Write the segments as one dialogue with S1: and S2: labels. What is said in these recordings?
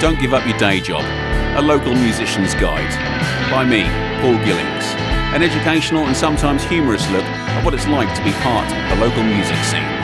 S1: Don't Give Up Your Day Job, a local musician's guide. By me, Paul Gillings. An educational and sometimes humorous look at what it's like to be part of the local music scene.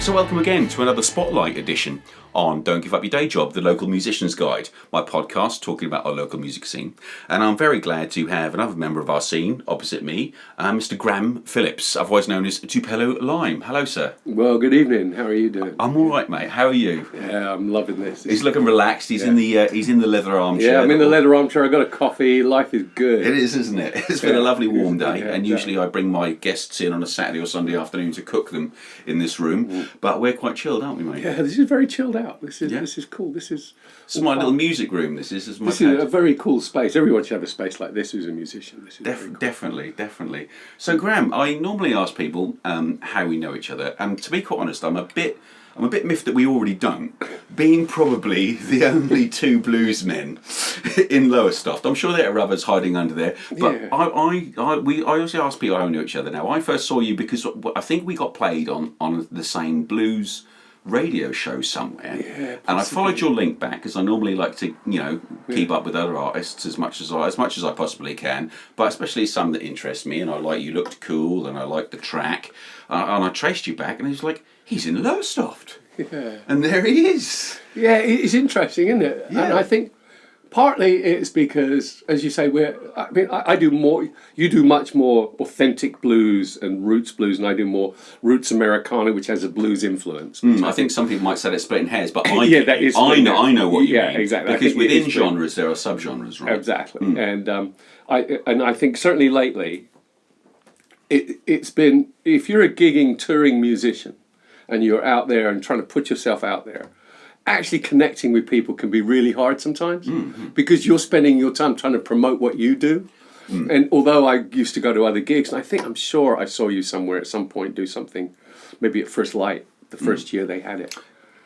S1: So welcome again to another Spotlight edition on Don't Give Up Your Day Job, the local musician's guide, my podcast talking about our local music scene. And I'm very glad to have another member of our scene opposite me, Mr. Graham Philliips, otherwise known as Tupelo Lime. Hello, sir.
S2: Well, good evening. How are you doing?
S1: I'm all right, mate. How are you?
S2: Yeah, I'm loving this.
S1: He's looking relaxed. He's in the leather armchair.
S2: Yeah, I'm in the leather armchair. I got a coffee. Life is good.
S1: It is, isn't it? It's been a lovely warm day,
S2: Yeah,
S1: and usually I bring my guests in on a Saturday or Sunday afternoon to cook them in this room. But we're quite chilled, aren't we, mate?
S2: Yeah, this is very chilled out. This is cool. This is
S1: my little music room. This is
S2: a very cool space. Everyone should have a space like this who's a musician. This is cool.
S1: Definitely. So, Graham, I normally ask people how we know each other, and to be quite honest, I'm a bit miffed that we already don't, being probably the only two blues men in Lowestoft. I'm sure there are others hiding under there, but yeah. I also ask people how we know each other now. I first saw you because I think we got played on the same blues radio show somewhere, and I followed your link back because I normally like to keep up with other artists as much as I possibly can, but especially some that interest me, and I like you looked cool and I liked the track, and I traced you back and it was like, he's in Lowestoft.
S2: Yeah.
S1: And there he is.
S2: Yeah, it's interesting, isn't it? Yeah. And I think partly it's because, as you say, I do more. You do much more authentic blues and roots blues, and I do more roots Americana, which has a blues influence.
S1: I think some people might say it's splitting hairs, but I know what you mean.
S2: Exactly.
S1: Because within genres there are subgenres, right?
S2: Exactly. And I think certainly lately, it's been, if you're a gigging touring musician and you're out there and trying to put yourself out there, actually connecting with people can be really hard sometimes because you're spending your time trying to promote what you do. And although I used to go to other gigs, and I'm sure I saw you somewhere at some point do something, maybe at First Light, the first year they had it.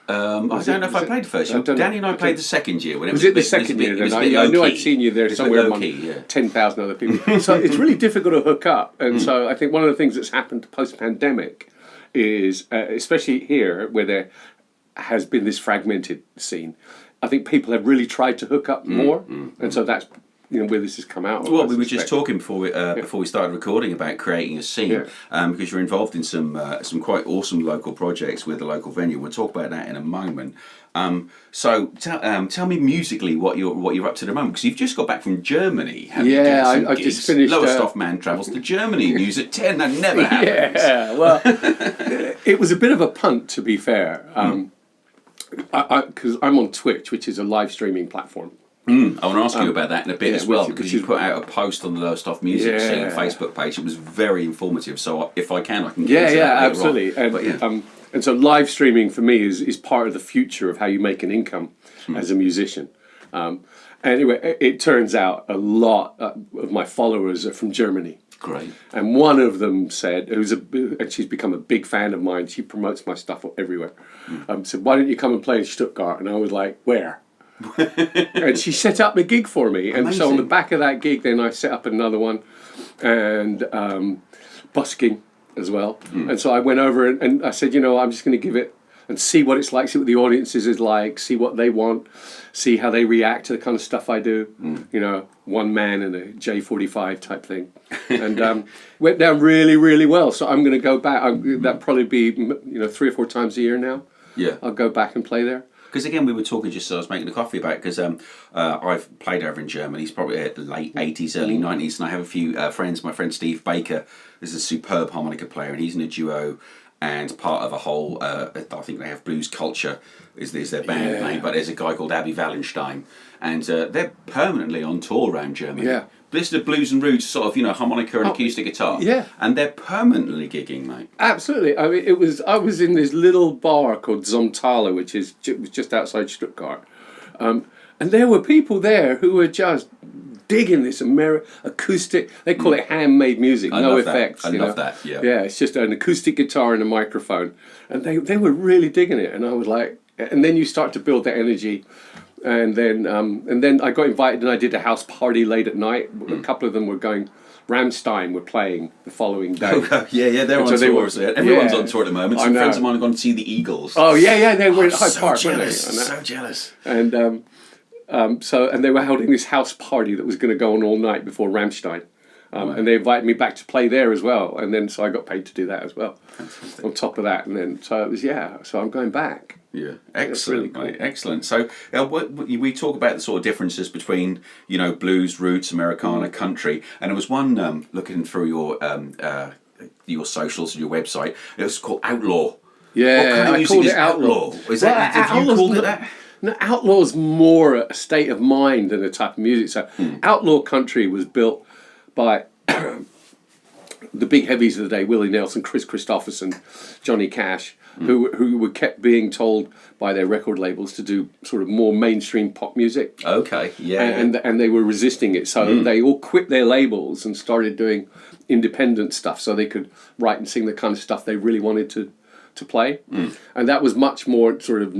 S1: I don't know if I played the first year. Danny and I played the second year. When it was
S2: it the second year? I knew I'd seen you there somewhere among 10,000 other people. So it's really difficult to hook up. And so I think one of the things that's happened post-pandemic is, especially here, where there has been this fragmented scene, I think people have really tried to hook up more. And so that's where this has come out.
S1: Well, we were just talking before we started recording about creating a scene, because you're involved in some quite awesome local projects with the local venue. We'll talk about that in a moment. So tell me musically what you're up to at the moment, because you've just got back from Germany.
S2: I just finished.
S1: Lowestoft man travels to Germany. News at 10. That never happens.
S2: Yeah, well, it was a bit of a punt, to be fair, because I'm on Twitch, which is a live streaming platform.
S1: I want to ask you about that in a bit as well, because you put out a post on the Lowestoft Music Scene Facebook page. It was very informative, so if I can get into that
S2: absolutely. And so live streaming for me is part of the future of how you make an income as a musician. Anyway, it turns out a lot of my followers are from Germany.
S1: Great.
S2: And one of them said, and she's become a big fan of mine, she promotes my stuff everywhere, said, why don't you come and play in Stuttgart? And I was like, where? And she set up a gig for me. And so on the back of that gig, then I set up another one, and busking as well. And so I went over and I said, I'm just going to give it and see what it's like, see what the audiences is like, see what they want, see how they react to the kind of stuff I do. One man in a J45 type thing. And went down really, really well. So I'm going to go back. That'll probably be 3 or 4 times a year now. Yeah, I'll go back and play there.
S1: Because again, we were talking just as I was making a coffee about it, because I've played over in Germany. It's probably the late 80s, early 90s, and I have a few friends. My friend Steve Baker is a superb harmonica player, and he's in a duo and part of a whole, I think they have Blues Culture is their band name, but there's a guy called Abby Wallenstein, and they're permanently on tour around Germany.
S2: Yeah.
S1: This is the blues and roots, sort of, harmonica and acoustic guitar. Yeah. And they're permanently gigging, mate.
S2: Absolutely. I mean, I was in this little bar called Zomthaler, which was just outside Stuttgart. And there were people there who were just digging this acoustic, they call it handmade music, no effects.
S1: I love that, yeah.
S2: Yeah, it's just an acoustic guitar and a microphone. And they were really digging it. And I was like, and then you start to build that energy. And then I got invited and I did a house party late at night. A couple of them were going Rammstein were playing the following day.
S1: yeah, they're on
S2: so they
S1: tour.
S2: were-
S1: Everyone's
S2: yeah.
S1: on tour at the moment.
S2: I
S1: Some
S2: know.
S1: friends of mine have gone to see the Eagles.
S2: Oh yeah, they were at Hyde
S1: so
S2: Park,
S1: jealous,
S2: weren't they?
S1: so jealous.
S2: And and they were holding this house party that was going to go on all night before Rammstein. And they invited me back to play there as well, and then so I got paid to do that as well.
S1: Fantastic.
S2: On top of that, and then so it was so I'm going back.
S1: Yeah, excellent,
S2: really
S1: mate, excellent. So we talk about the sort of differences between blues, roots, Americana, country, and there was one looking through your socials and your website. It was called Outlaw.
S2: Yeah,
S1: what kind of
S2: I
S1: music
S2: called
S1: is
S2: it Outlaw.
S1: Is that have you called it that?
S2: No, Outlaw's more a state of mind than a type of music. So Outlaw country was built by the big heavies of the day: Willie Nelson, Chris Christopherson, Johnny Cash, who were kept being told by their record labels to do sort of more mainstream pop music.
S1: Okay, yeah,
S2: And they were resisting it, so they all quit their labels and started doing independent stuff, so they could write and sing the kind of stuff they really wanted to play. And that was much more sort of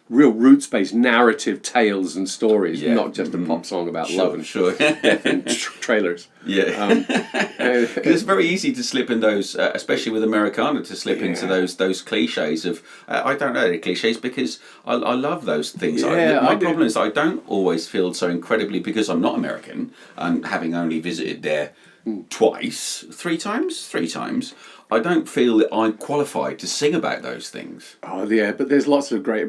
S2: real roots-based narrative tales and stories, not just a pop song about love and death and trailers.
S1: Yeah, it's very easy to slip in those, especially with Americana, to slip into those cliches of I don't know the cliches because I love those things. My problem is I don't always feel so incredibly, because I'm not American and having only visited there three times. I don't feel that I'm qualified to sing about those things.
S2: Oh yeah, but there's lots of great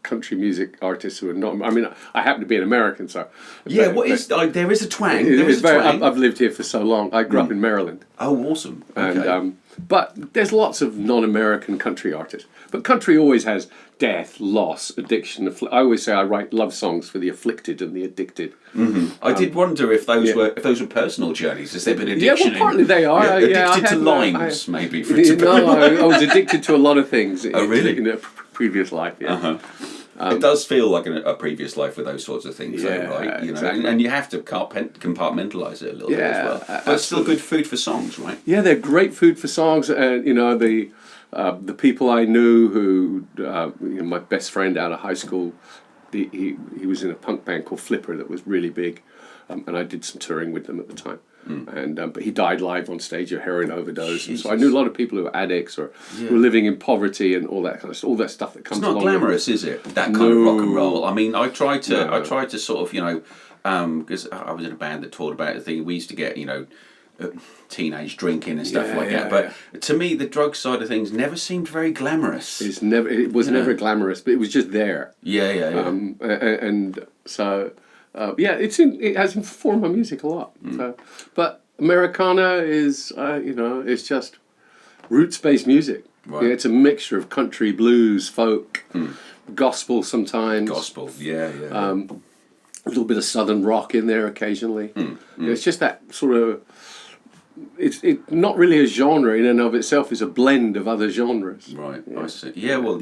S2: country music artists who are not. I mean, I happen to be an American, so
S1: yeah. There is a twang. There is a twang.
S2: I've lived here for so long. I grew up in Maryland.
S1: Oh, awesome. Okay.
S2: And but there's lots of non-American country artists. But country always has death, loss, addiction. I always say I write love songs for the afflicted and the addicted.
S1: I did wonder if those were personal journeys. Has there been addiction?
S2: Yeah, well, partly they are.
S1: Addicted to limes, maybe.
S2: No, I was addicted to a lot of things.
S1: Oh, really?
S2: In a previous life, yeah.
S1: It does feel like a previous life with those sorts of things, though, right?
S2: Exactly.
S1: And you have to compartmentalize it a little bit as well. But it's still good food for songs, right?
S2: Yeah, they're great food for songs, and the people I knew who my best friend out of high school, he was in a punk band called Flipper that was really big, and I did some touring with them at the time. And but he died live on stage of heroin overdose, and so I knew a lot of people who were addicts or who were living in poverty and all that kind of stuff, all that stuff that comes.
S1: It's not
S2: along
S1: glamorous, is it? That kind of rock and roll. I mean, I tried to sort of because I was in a band that toured about the thing. We used to get teenage drinking and stuff like that. But to me, the drug side of things never seemed very glamorous.
S2: It was never glamorous, but it was just there.
S1: Yeah.
S2: And so. It has informed my music a lot. So, but Americana is, it's just roots-based music.
S1: Right.
S2: It's a mixture of country, blues, folk, gospel sometimes.
S1: Gospel, yeah.
S2: A little bit of southern rock in there occasionally. It's just that sort of. It's not really a genre in and of itself. It's a blend of other genres.
S1: Right, I see. Yeah, well,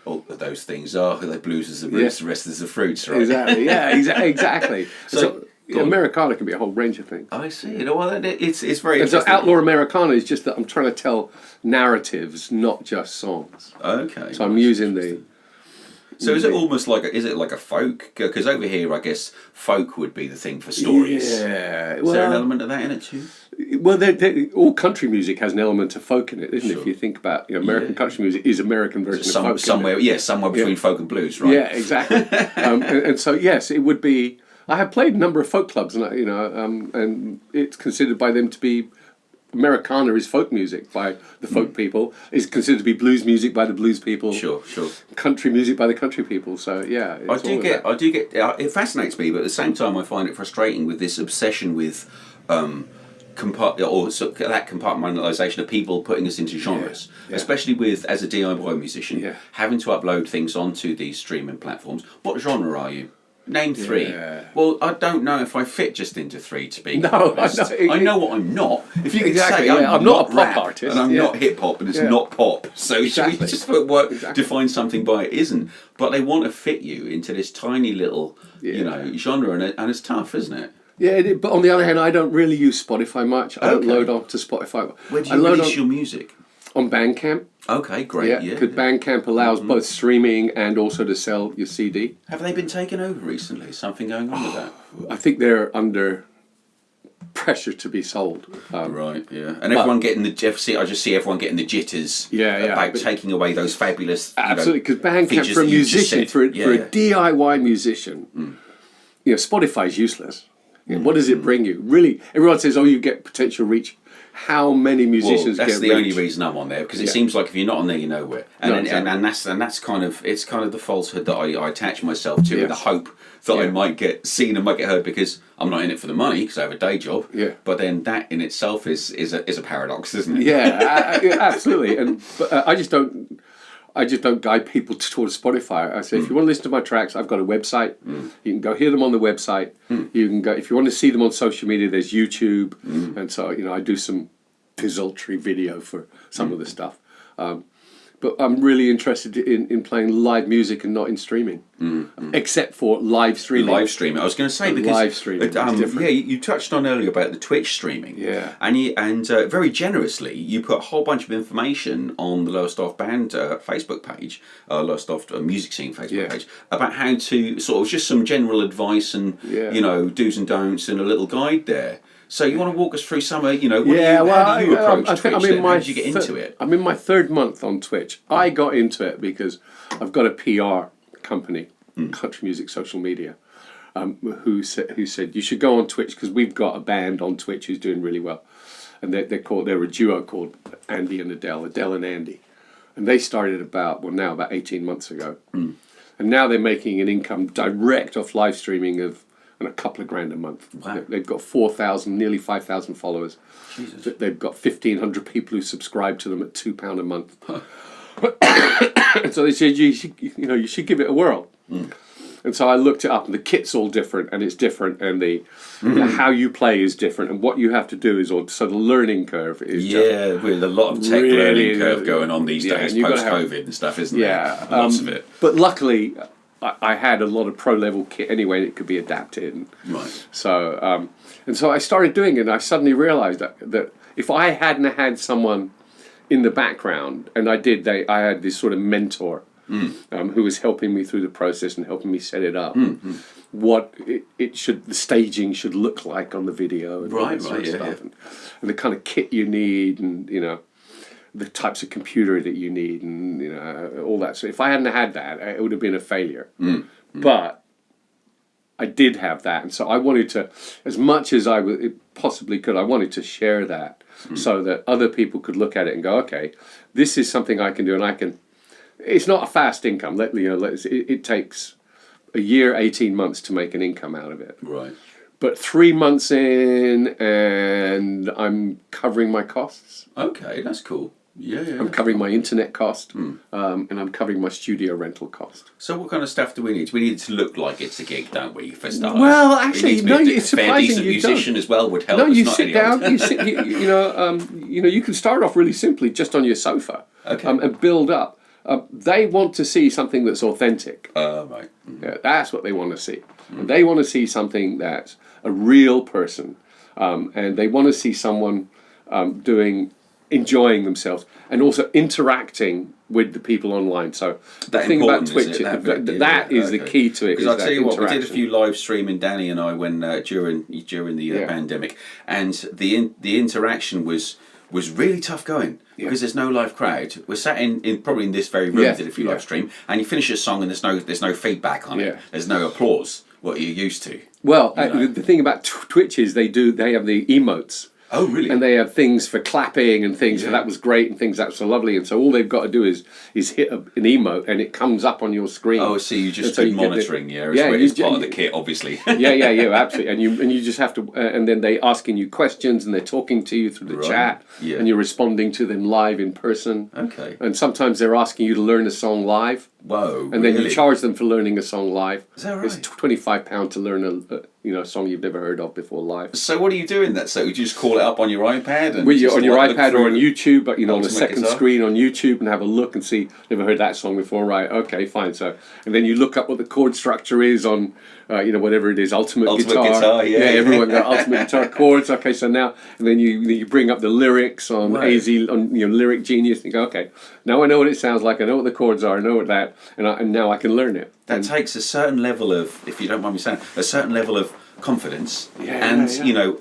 S1: all of those things are the blues is the roots, the rest is the fruits, right?
S2: Exactly. Yeah, exactly. So Americana can be a whole range of things.
S1: I see. Well, it's very
S2: and
S1: interesting.
S2: so Outlaw Americana is just that I'm trying to tell narratives, not just songs.
S1: Okay.
S2: So I'm using the.
S1: So is it almost like a folk? Because over here, I guess folk would be the thing for stories.
S2: Yeah.
S1: Is there an element of that in it too?
S2: Well, all country music has an element of folk in it, isn't it? If you think about American country music is American version of folk.
S1: Somewhere between folk and blues, right?
S2: Yeah, exactly. and so yes, it would be. I have played a number of folk clubs, and and it's considered by them to be. Americana is folk music by the folk people. Is considered to be blues music by the blues people.
S1: Sure.
S2: Country music by the country people. So yeah,
S1: I do get. It fascinates me, but at the same time, I find it frustrating with this obsession with. That compartmentalisation of people putting us into genres, especially with as a DIY musician, having to upload things onto these streaming platforms. What genre are you? Name three. Yeah. Well, I don't know if I fit just into three. To be honest, I know what I'm not. If you could say I'm not a pop artist, and I'm not hip hop, and it's not pop. So should we just define something by it isn't? But they want to fit you into this tiny little genre, and it's tough, isn't it?
S2: Yeah, but on the other hand, I don't really use Spotify much. I don't load onto Spotify.
S1: Where do you release your music?
S2: On Bandcamp.
S1: Okay, great.
S2: Yeah, because Bandcamp allows both streaming and also to sell your CD.
S1: Have they been taken over recently? Is something going on with that?
S2: I think they're under pressure to be sold.
S1: Right, yeah, and everyone getting the I just see everyone getting the jitters. About taking away those fabulous.
S2: Absolutely, because Bandcamp for a musician, for a DIY musician, Spotify's useless. What does it bring you? Really, everyone says, "Oh, you get potential reach." How many musicians get reach?
S1: That's the only reason I'm on there, because it seems like if you're not on there, you're nowhere. And that's kind of the falsehood that I attach myself to, with the hope that I might get seen and might get heard, because I'm not in it for the money, because I have a day job.
S2: Yeah.
S1: But then that in itself is a paradox, isn't it?
S2: Yeah, absolutely. But I just don't guide people towards Spotify. I say, if you want to listen to my tracks, I've got a website. You can go hear them on the website. You can go, if you want to see them on social media, there's YouTube. And so, I do some desultory video for some of the stuff. But I'm really interested in playing live music and not in streaming, except for live streaming.
S1: Live streaming. I was going to say, because
S2: live streaming is different.
S1: Yeah, you touched on earlier about the Twitch streaming.
S2: Yeah,
S1: and very generously you put a whole bunch of information on the Lowestoft band Facebook page, Lowestoft music scene Facebook page, about how to sort of just some general advice and do's and don'ts and a little guide there. So you want to walk us through some of, how do you approach Twitch? How did you get into it?
S2: I'm in my 3rd month on Twitch. I got into it because I've got a PR company, Country Music Social Media, who said you should go on Twitch, because we've got a band on Twitch who's doing really well, and they're a duo called Andy and Adele and Andy, and they started about 18 months ago, and now they're making an income direct off live streaming of a couple of grand a month. Wow. They've got 4,000, nearly 5,000 followers. Jesus. They've got 1,500 people who subscribe to them at £2 a month. And so they said, you should give it a whirl. And so I looked it up, and the kit's all different, and it's different, and the how you play is different, and what you have to do is so the learning curve is
S1: with a lot of tech learning curve going on these days, post-COVID and stuff, isn't there? Lots of it.
S2: But luckily, I had a lot of pro-level kit anyway, and it could be adapted.
S1: Right.
S2: So, so I started doing it, and I suddenly realised that if I hadn't had someone in the background, and I had this sort of mentor who was helping me through the process and helping me set it up, what the staging should look like on the video, and all that sort of stuff, and the kind of kit you need, and the types of computer that you need, and all that. So if I hadn't had that, it would have been a failure. But I did have that, and so I wanted to, as much as I possibly could, I wanted to share that so that other people could look at it and go, okay, this is something I can do, and I can. It's not a fast income. It takes a year, 18 months to make an income out of it.
S1: Right.
S2: But 3 months in, and I'm covering my costs.
S1: Okay, that's cool. Yeah.
S2: I'm covering my internet cost, and I'm covering my studio rental cost.
S1: So what kind of stuff do we need? We need it to look like it's a gig, don't we, for starters?
S2: Well, actually, no, it's surprising
S1: you don't. A decent musician as well would help.
S2: No, you sit down, you can start off really simply just on your sofa, and build up. They want to see something that's authentic.
S1: Right.
S2: Yeah, that's what they want to see. And they want to see something that's a real person, and they want to see someone enjoying themselves, and also interacting with the people online. So the thing about Twitch, that is the key to it.
S1: Because I'll tell you what, we did a few live streaming, Danny and I, when during the pandemic, and the interaction was really tough going, because there's no live crowd. We're sat in probably in this very room, did a few live stream, and you finish a song and there's no feedback on it. There's no applause, what you're used to.
S2: Well, the thing about Twitch is they have the emotes.
S1: Oh, really?
S2: And they have things for clapping and things for that was great and things that was so lovely. And so all they've got to do is hit an emote, and it comes up on your screen.
S1: Oh, so you just do monitoring, it's part of the kit, obviously.
S2: Absolutely. And you just have to, and then they're asking you questions, and they're talking to you through the chat, and you're responding to them live in person.
S1: Okay.
S2: And sometimes they're asking you to learn a song live.
S1: Whoa!
S2: And then you charge them for learning a song live.
S1: Is that right?
S2: It's £25 to learn a song you've never heard of before live.
S1: So what are you doing that? So you just call it up on your iPad? And
S2: on your iPad or on YouTube, but on a second screen on YouTube, and have a look and see. Never heard that song before, right? Okay, fine. So and then you look up what the chord structure is on, whatever it is, Ultimate Guitar. Everyone got Ultimate Guitar chords. Okay, so now and then you bring up the lyrics on AZ on Lyric Genius, and you go, okay, now I know what it sounds like. I know what the chords are. I know what that, and now I can learn it.
S1: That takes a certain level of, if you don't mind me saying, a certain level of confidence
S2: Yeah,
S1: you know,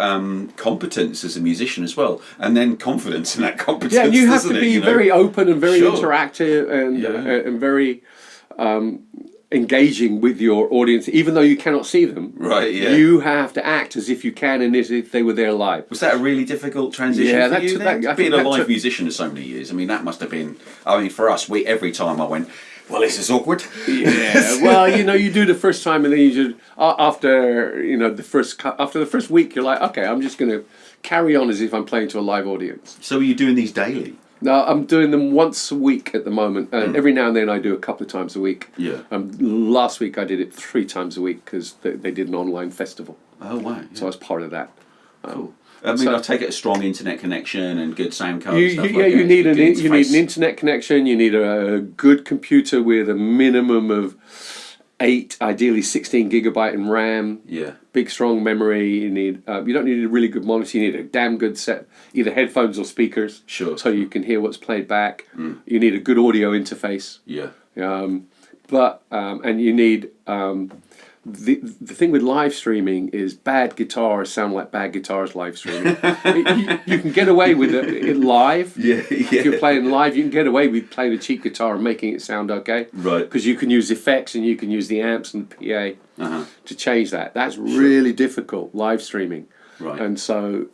S1: competence as a musician as well, and then confidence in that competence.
S2: Yeah, and you have to be very open and very
S1: Sure.
S2: interactive and very engaging with your audience, even though you cannot see them.
S1: Right, yeah.
S2: You have to act as if you can and as if they were there live.
S1: Was that a really difficult transition
S2: Yeah,
S1: for
S2: that
S1: you
S2: took-
S1: then?
S2: that- I
S1: Being
S2: think
S1: a
S2: that
S1: live
S2: took-
S1: musician for so many years, I mean, that must have been... I mean, for us, every time I went, well, this is awkward.
S2: Yeah, well, you know, you do the first time, and then you just after you know after the first week, you're like, okay, I'm just going to carry on as if I'm playing to a live audience.
S1: So are you doing these daily?
S2: No, I'm doing them once a week at the moment, and every now and then I do a couple of times a week.
S1: Yeah.
S2: Last week I did it 3 times a week because they did an online festival,
S1: Oh, wow. Yeah.
S2: so I was part of that.
S1: Cool. I mean, I take it a strong internet connection and good sound card.
S2: You
S1: and stuff like
S2: you
S1: that.
S2: need
S1: Good
S2: you need
S1: interface.
S2: an internet connection. You need a good computer with a minimum of 8, ideally 16 gigabyte in RAM.
S1: Yeah.
S2: Big strong memory. You need. You don't need a really good monitor. You need a damn good set, either headphones or speakers.
S1: Sure.
S2: So you can hear what's played back. You need a good audio interface.
S1: Yeah.
S2: And you need the thing with live streaming is bad guitars sound like bad guitars live streaming. You can get away with it live.
S1: Yeah,
S2: If you're playing live, you can get away with playing a cheap guitar and making it sound okay.
S1: Right.
S2: Because you can use effects and you can use the amps and the PA
S1: Uh-huh.
S2: to change that. That's really difficult live streaming.
S1: Right.
S2: And so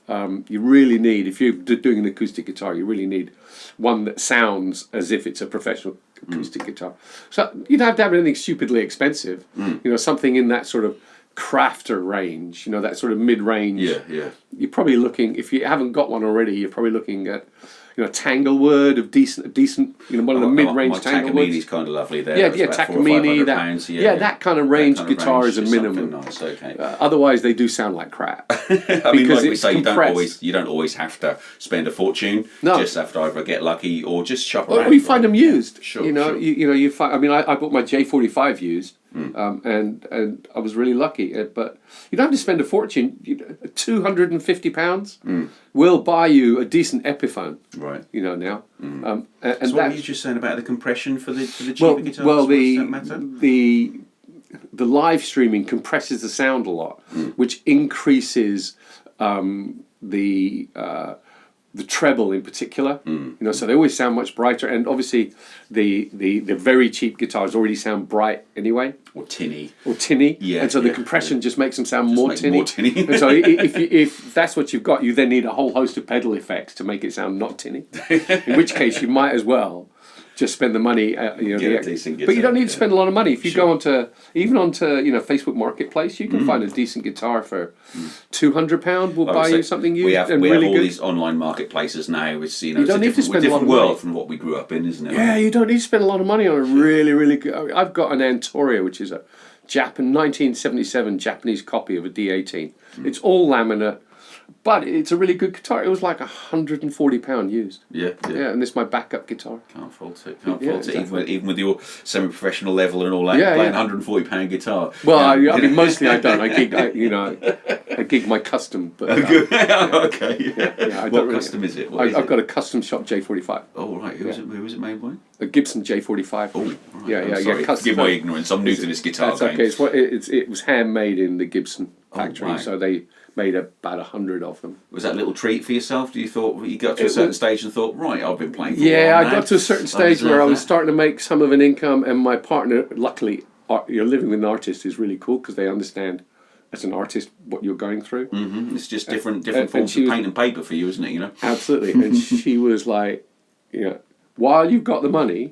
S2: you really need, if you're doing an acoustic guitar, you really need one that sounds as if it's a professional acoustic guitar. So you don't have to have anything stupidly expensive. You know, something in that sort of crafter range, you know, that sort of mid-range.
S1: Yeah, yeah.
S2: You're probably looking, if you haven't got one already, you're probably looking at, you know, Tanglewood of decent, you know, one of the mid-range
S1: My
S2: Tanglewoods.
S1: Takamini's kind of lovely there.
S2: Yeah,
S1: It's
S2: yeah,
S1: about
S2: Takamine,
S1: £400 or £500.
S2: yeah, that kind of range
S1: That kind of
S2: guitar
S1: range
S2: is a
S1: is
S2: minimum.
S1: something nice, okay.
S2: Otherwise, they do sound like crap.
S1: I mean,
S2: because
S1: like we
S2: it's
S1: say,
S2: compressed.
S1: you don't always have to spend a fortune.
S2: No.
S1: Just have to either get lucky or just shop
S2: Or
S1: around.
S2: you find them used.
S1: Sure,
S2: you know,
S1: sure.
S2: you find. I mean, I bought my J45 used, and I was really lucky. But you don't have to spend a fortune. £250 will buy you a decent Epiphone.
S1: Right.
S2: You know now. And
S1: So what were
S2: that's
S1: you just saying about the compression for the cheaper
S2: well,
S1: guitars?
S2: well,
S1: Does that matter?
S2: the live streaming compresses the sound a lot, which increases the treble in particular. You know, so they always sound much brighter. And obviously, the very cheap guitars already sound bright anyway.
S1: Or tinny.
S2: Or tinny,
S1: Yeah,
S2: and so the
S1: yeah,
S2: compression just makes them sound
S1: Just
S2: more
S1: make
S2: tinny.
S1: more tinny.
S2: And so if that's what you've got, you then need a whole host of pedal effects to make it sound not tinny. In which case, you might as well just spend the money. You know,
S1: Get a decent
S2: but you don't
S1: guitar,
S2: need to
S1: yeah.
S2: spend a lot of money. If you
S1: Sure.
S2: go onto you know, Facebook Marketplace, you can find a decent guitar for £200. Will buy you something used
S1: we have
S2: and
S1: all
S2: really good.
S1: these online marketplaces now. It's
S2: You don't need to spend a
S1: different
S2: lot of
S1: world
S2: money.
S1: from what we grew up in, isn't it?
S2: Yeah, you don't need to spend a lot of money on a really good. I've got an Antoria, which is a 1977 Japanese copy of a D18. It's all laminate, but it's a really good guitar. It was like £140 used.
S1: Yeah.
S2: Yeah, and this is my backup guitar.
S1: Can't fault it.
S2: Yeah, exactly.
S1: Even with your semi-professional level and all that,
S2: Yeah,
S1: playing
S2: yeah.
S1: £140 guitar.
S2: Well, I mean, mostly I don't. I gig my custom, but
S1: okay.
S2: I
S1: What
S2: don't really.
S1: custom is it? What is
S2: I've
S1: it?
S2: got a custom shop J45,
S1: Oh right, who was it made by?
S2: a Gibson J45.
S1: Oh, right.
S2: yeah,
S1: I'm
S2: yeah,
S1: sorry.
S2: custom.
S1: Forgive my ignorance. I'm new to this guitar
S2: That's
S1: game.
S2: okay. It was handmade in the Gibson factory,
S1: wow.
S2: so they made about 100 of them.
S1: Was that a little treat for yourself? Do you thought you got to a certain stage and thought, right, I've been playing for a
S2: Yeah,
S1: while
S2: I
S1: now.
S2: got to a certain stage where I
S1: deserve
S2: was
S1: that."
S2: starting to make some of an income, and my partner, luckily, you're living with an artist is really cool because they understand as an artist what you're going through.
S1: It's just different
S2: and
S1: forms
S2: she
S1: of
S2: was-
S1: paint and paper for you, isn't it? You know.
S2: Absolutely. And she was like, you know, while you've got the money,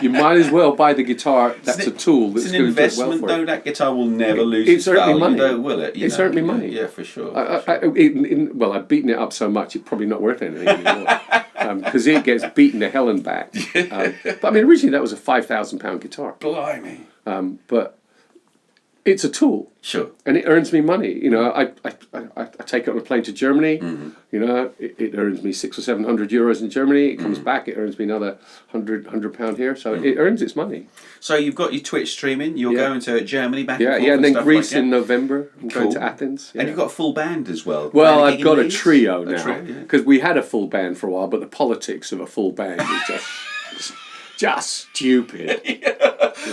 S2: you might as well buy the guitar. That's a tool that's
S1: It's an
S2: going to do it well
S1: investment,
S2: for
S1: though.
S2: you.
S1: That guitar will never lose
S2: It's
S1: its
S2: certainly
S1: value,
S2: money.
S1: though, will it?
S2: It's certainly money.
S1: Yeah, for sure.
S2: Well, I've beaten it up so much, it's probably not worth anything anymore. Because it gets beaten to hell and back. But I mean, originally that was a £5,000 guitar.
S1: Blimey.
S2: But it's a tool.
S1: Sure.
S2: And it earns me money. You know, I take it on a plane to Germany. You know, it earns me €600 or €700 in Germany. It comes back. It earns me another £100 here. So it earns its money.
S1: So you've got your Twitch streaming. You're
S2: Yeah.
S1: going to Germany back
S2: Yeah,
S1: and forth
S2: yeah. And then
S1: stuff
S2: Greece
S1: like
S2: in
S1: that?
S2: November. I'm going
S1: Cool.
S2: to Athens.
S1: And you've got a full band as well.
S2: Well,
S1: Playing a
S2: I've
S1: gig in
S2: got a
S1: Leeds?
S2: trio
S1: A
S2: now
S1: trio, yeah.
S2: because we had a full band for a while, but the politics of a full band is just Just stupid.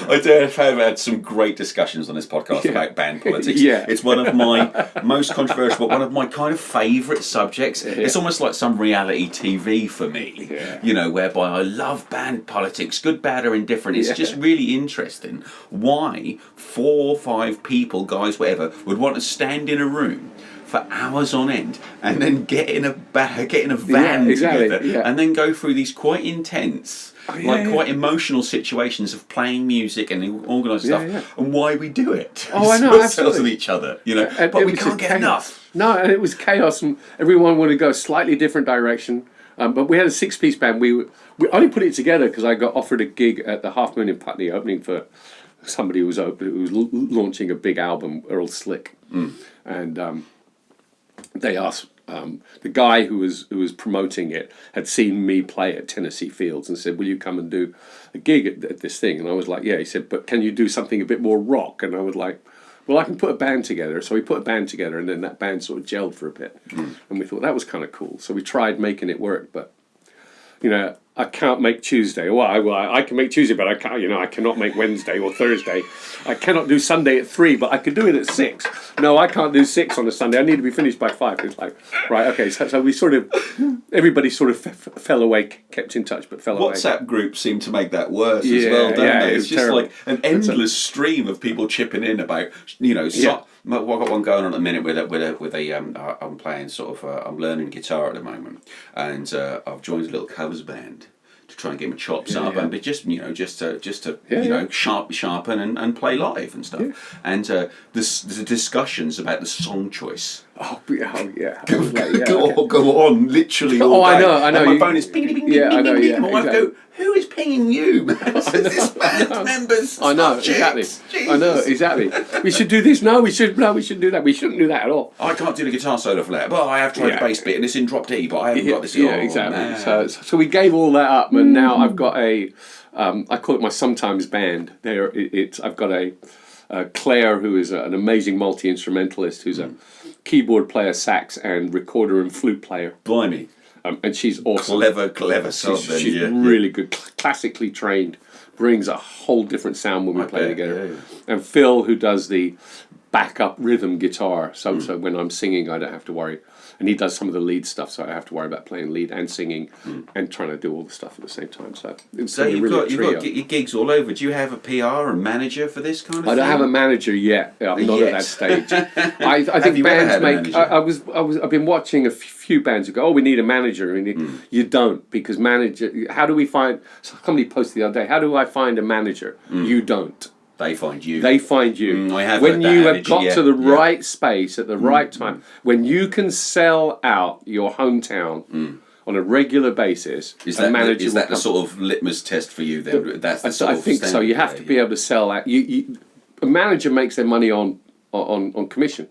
S1: I do have had some great discussions on this podcast about band politics.
S2: Yeah.
S1: It's one of my most controversial, but one of my kind of favourite subjects.
S2: Yeah.
S1: It's almost like some reality TV for me,
S2: Yeah.
S1: you know, whereby I love band politics, good, bad, or indifferent. It's just really interesting why 4 or 5 people, guys, whatever, would want to stand in a room for hours on end and then get in a van together and then go through these quite intense quite emotional situations of playing music and organised stuff and why we do it ourselves and each other, you know, but we can't get enough.
S2: No, and it was chaos and everyone wanted to go a slightly different direction, but we had a 6-piece band. We only put it together because I got offered a gig at the Half Moon in Putney opening for somebody who was launching a big album, Earl Slick, and they asked the guy who was promoting it had seen me play at Tennessee Fields and said, "Will you come and do a gig at this thing?" And I was like, "Yeah." He said, "But can you do something a bit more rock?" And I was like, "Well, I can put a band together." So we put a band together, and then that band sort of gelled for a bit, and we thought that was kind of cool. So we tried making it work, but you know, I can't make Tuesday. Well, I can make Tuesday, but I can't. You know, I cannot make Wednesday or Thursday. I cannot do Sunday at 3, but I could do it at 6. No, I can't do 6 on a Sunday. I need to be finished by 5. It's like, right, okay. So we sort of, everybody sort of fell away, kept in touch, but fell away.
S1: WhatsApp groups seem to make that worse as well, don't they? It's just terrible. Like an endless stream of people chipping in about, you know, I've got one going on at the minute with a I'm playing sort of I'm learning guitar at the moment, and I've joined a little covers band to try and get my chops up, and but just you know just to you know sharpen and play live and stuff, and the discussions about the song choice. Go on, literally. All day.
S2: I know.
S1: And my phone is ping, ping, ping, ping, ping, ping. My wife go, "Who is pinging you, man?" This band members.
S2: I know exactly. Jesus. I know exactly. We should do this. No, we should do that. We shouldn't do that at all.
S1: I can't do the guitar solo for that. Well, I have tried the bass bit, and it's in drop D, but I haven't got this.
S2: Exactly. So we gave all that up, and now I've got a. I call it my sometimes band. I've got a Claire, who is an amazing multi-instrumentalist, who's a keyboard player, sax, and recorder and flute player.
S1: Blimey.
S2: And she's awesome.
S1: Clever sod.
S2: She's really good, classically trained, brings a whole different sound when we play together. Yeah. And Phil, who does the backup rhythm guitar, so when I'm singing I don't have to worry. And he does some of the lead stuff, so I have to worry about playing lead and singing and trying to do all the stuff at the same time. So
S1: you've got your gigs all over. Do you have a PR and manager for this kind of thing?
S2: I don't have a manager yet. I'm not at that stage. I think bands make. I've been watching a few bands who go, "Oh, we need a manager," and you don't, because manager. How do we find? Somebody posted the other day. How do I find a manager? You don't.
S1: They find you.
S2: They find you.
S1: I have
S2: when you have got to the right space at the right time, when you can sell out your hometown on a regular basis,
S1: is that the sort of litmus test for you then?
S2: I think so. You have to be able to sell out. A manager makes their money on commission.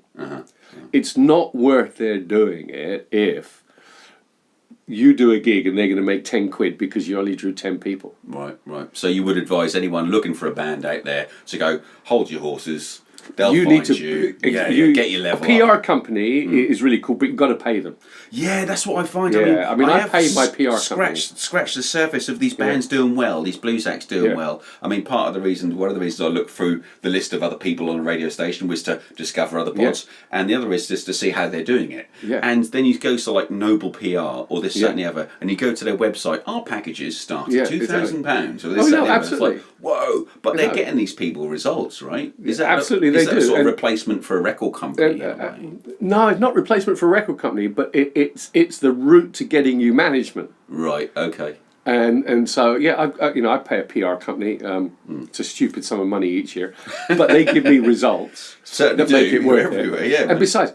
S2: It's not worth their doing it if you do a gig and they're going to make 10 quid because you only drew 10 people.
S1: Right. So you would advise anyone looking for a band out there to go, hold your horses, they'll find you. Get your level
S2: A PR company is really cool, but you've got to pay them.
S1: Yeah, that's what I find.
S2: Yeah, I pay my PR company.
S1: Scratch the surface of these bands doing well, these blues acts doing well. I mean, one of the reasons I looked through the list of other people on a radio station was to discover other pods, and the other is just to see how they're doing it. Yeah. And then you go to like Noble PR or this, that and the other, and you go to their website, our packages start at £2,000 or this, that and the other. It's like, whoa, but they're getting these people results, right? Is that
S2: absolutely
S1: is that a sort of replacement for a record company?
S2: No, it's not replacement for a record company, but it's the route to getting you management.
S1: Right. Okay.
S2: And so I pay a PR company. It's a stupid sum of money each year, but they give me results that make it worth
S1: everywhere.
S2: it.
S1: Yeah.
S2: And besides,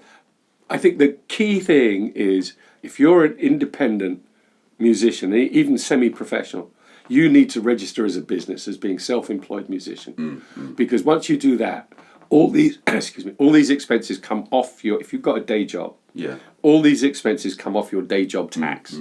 S2: I think the key thing is if you're an independent musician, even semi-professional, you need to register as a business as being self-employed musician, because once you do that, all these expenses come off if you've got a day job. Yeah. All these expenses come off your day job tax.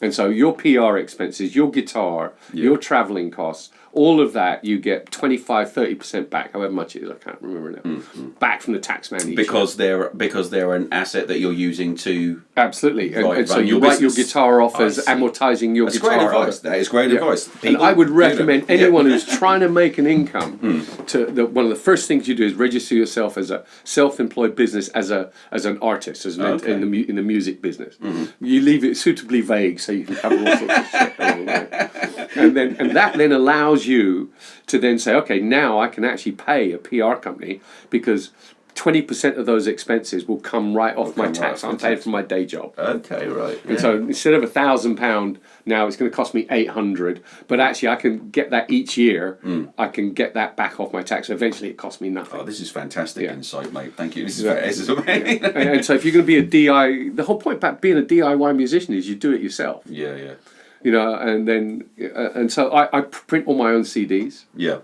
S2: And so your PR expenses, your guitar, your travelling costs, all of that, you get 25, 30% back, however much it is, I can't remember now, back from the taxman each year.
S1: Because they're an asset that you're using to
S2: absolutely, and so
S1: run
S2: you
S1: your
S2: write your
S1: business.
S2: guitar off as
S1: see.
S2: amortising your
S1: That's
S2: guitar.
S1: great advice. That is great advice.
S2: And
S1: People,
S2: I would recommend anyone who's trying to make an income one of the first things you do is register yourself as a self-employed business as an artist, in the music business. You leave it suitably vague so you can cover all sorts of shit along the way. And that then allows you to then say, okay, now I can actually pay a PR company because 20% of those expenses will come right off my tax. I'm paid for my day job.
S1: Okay, right.
S2: And so instead of £1,000, now it's going to cost me 800. But actually, I can get that each year. I can get that back off my tax. So eventually, it costs me nothing.
S1: Oh, this is fantastic insight, mate. Thank you. This is amazing.
S2: And so if you're going to be the whole point about being a DIY musician is you do it yourself.
S1: Yeah.
S2: You know, and then and so I print all my own CDs.
S1: Yeah.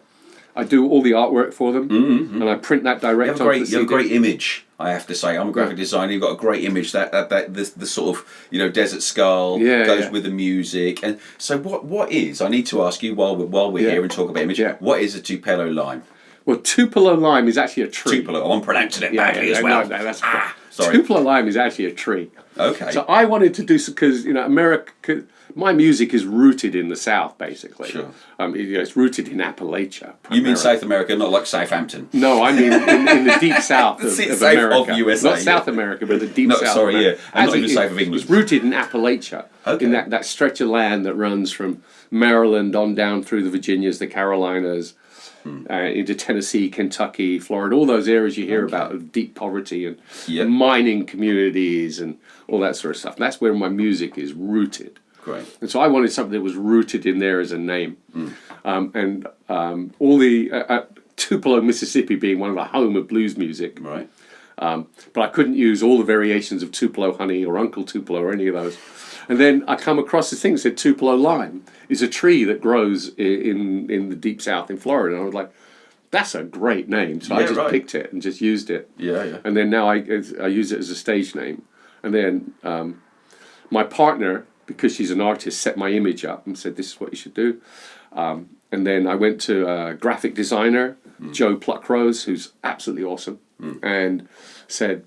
S2: I do all the artwork for them, and I print that direct onto the CD.
S1: You have a great image, I have to say. I'm a graphic designer. You've got a great image. The sort of desert skull goes with the music. And so what is? I need to ask you while we're here and talk about image. Yeah. What is a Tupelo Lime?
S2: Well, Tupelo Lime is actually a tree.
S1: Tupelo. I'm pronouncing it badly as well.
S2: No, that's
S1: sorry.
S2: Tupelo Lime is actually a tree.
S1: Okay.
S2: So I wanted to do because America. My music is rooted in the South, basically.
S1: Sure.
S2: It's rooted in Appalachia.
S1: You mean South America, not like Southampton?
S2: No, I mean in the deep South of America.
S1: Of USA,
S2: not South America, but the deep South.
S1: Sorry, yeah. And not even south of England.
S2: It's rooted in Appalachia.
S1: Okay.
S2: In that stretch of land that runs from Maryland on down through the Virginias, the Carolinas, into Tennessee, Kentucky, Florida, all those areas you hear about of deep poverty and mining communities and all that sort of stuff. And that's where my music is rooted.
S1: Great.
S2: And so I wanted something that was rooted in there as a name. All the Tupelo, Mississippi being one of the home of blues music.
S1: Right.
S2: But I couldn't use all the variations of Tupelo Honey or Uncle Tupelo or any of those. And then I come across this thing that said Tupelo Lime is a tree that grows in the deep South in Florida. And I was like, that's a great name. So I just picked it and just used it.
S1: Yeah.
S2: And then now I use it as a stage name. And then my partner, because she's an artist, set my image up and said, this is what you should do. And then I went to a graphic designer, Joe Pluckrose, who's absolutely awesome, and said,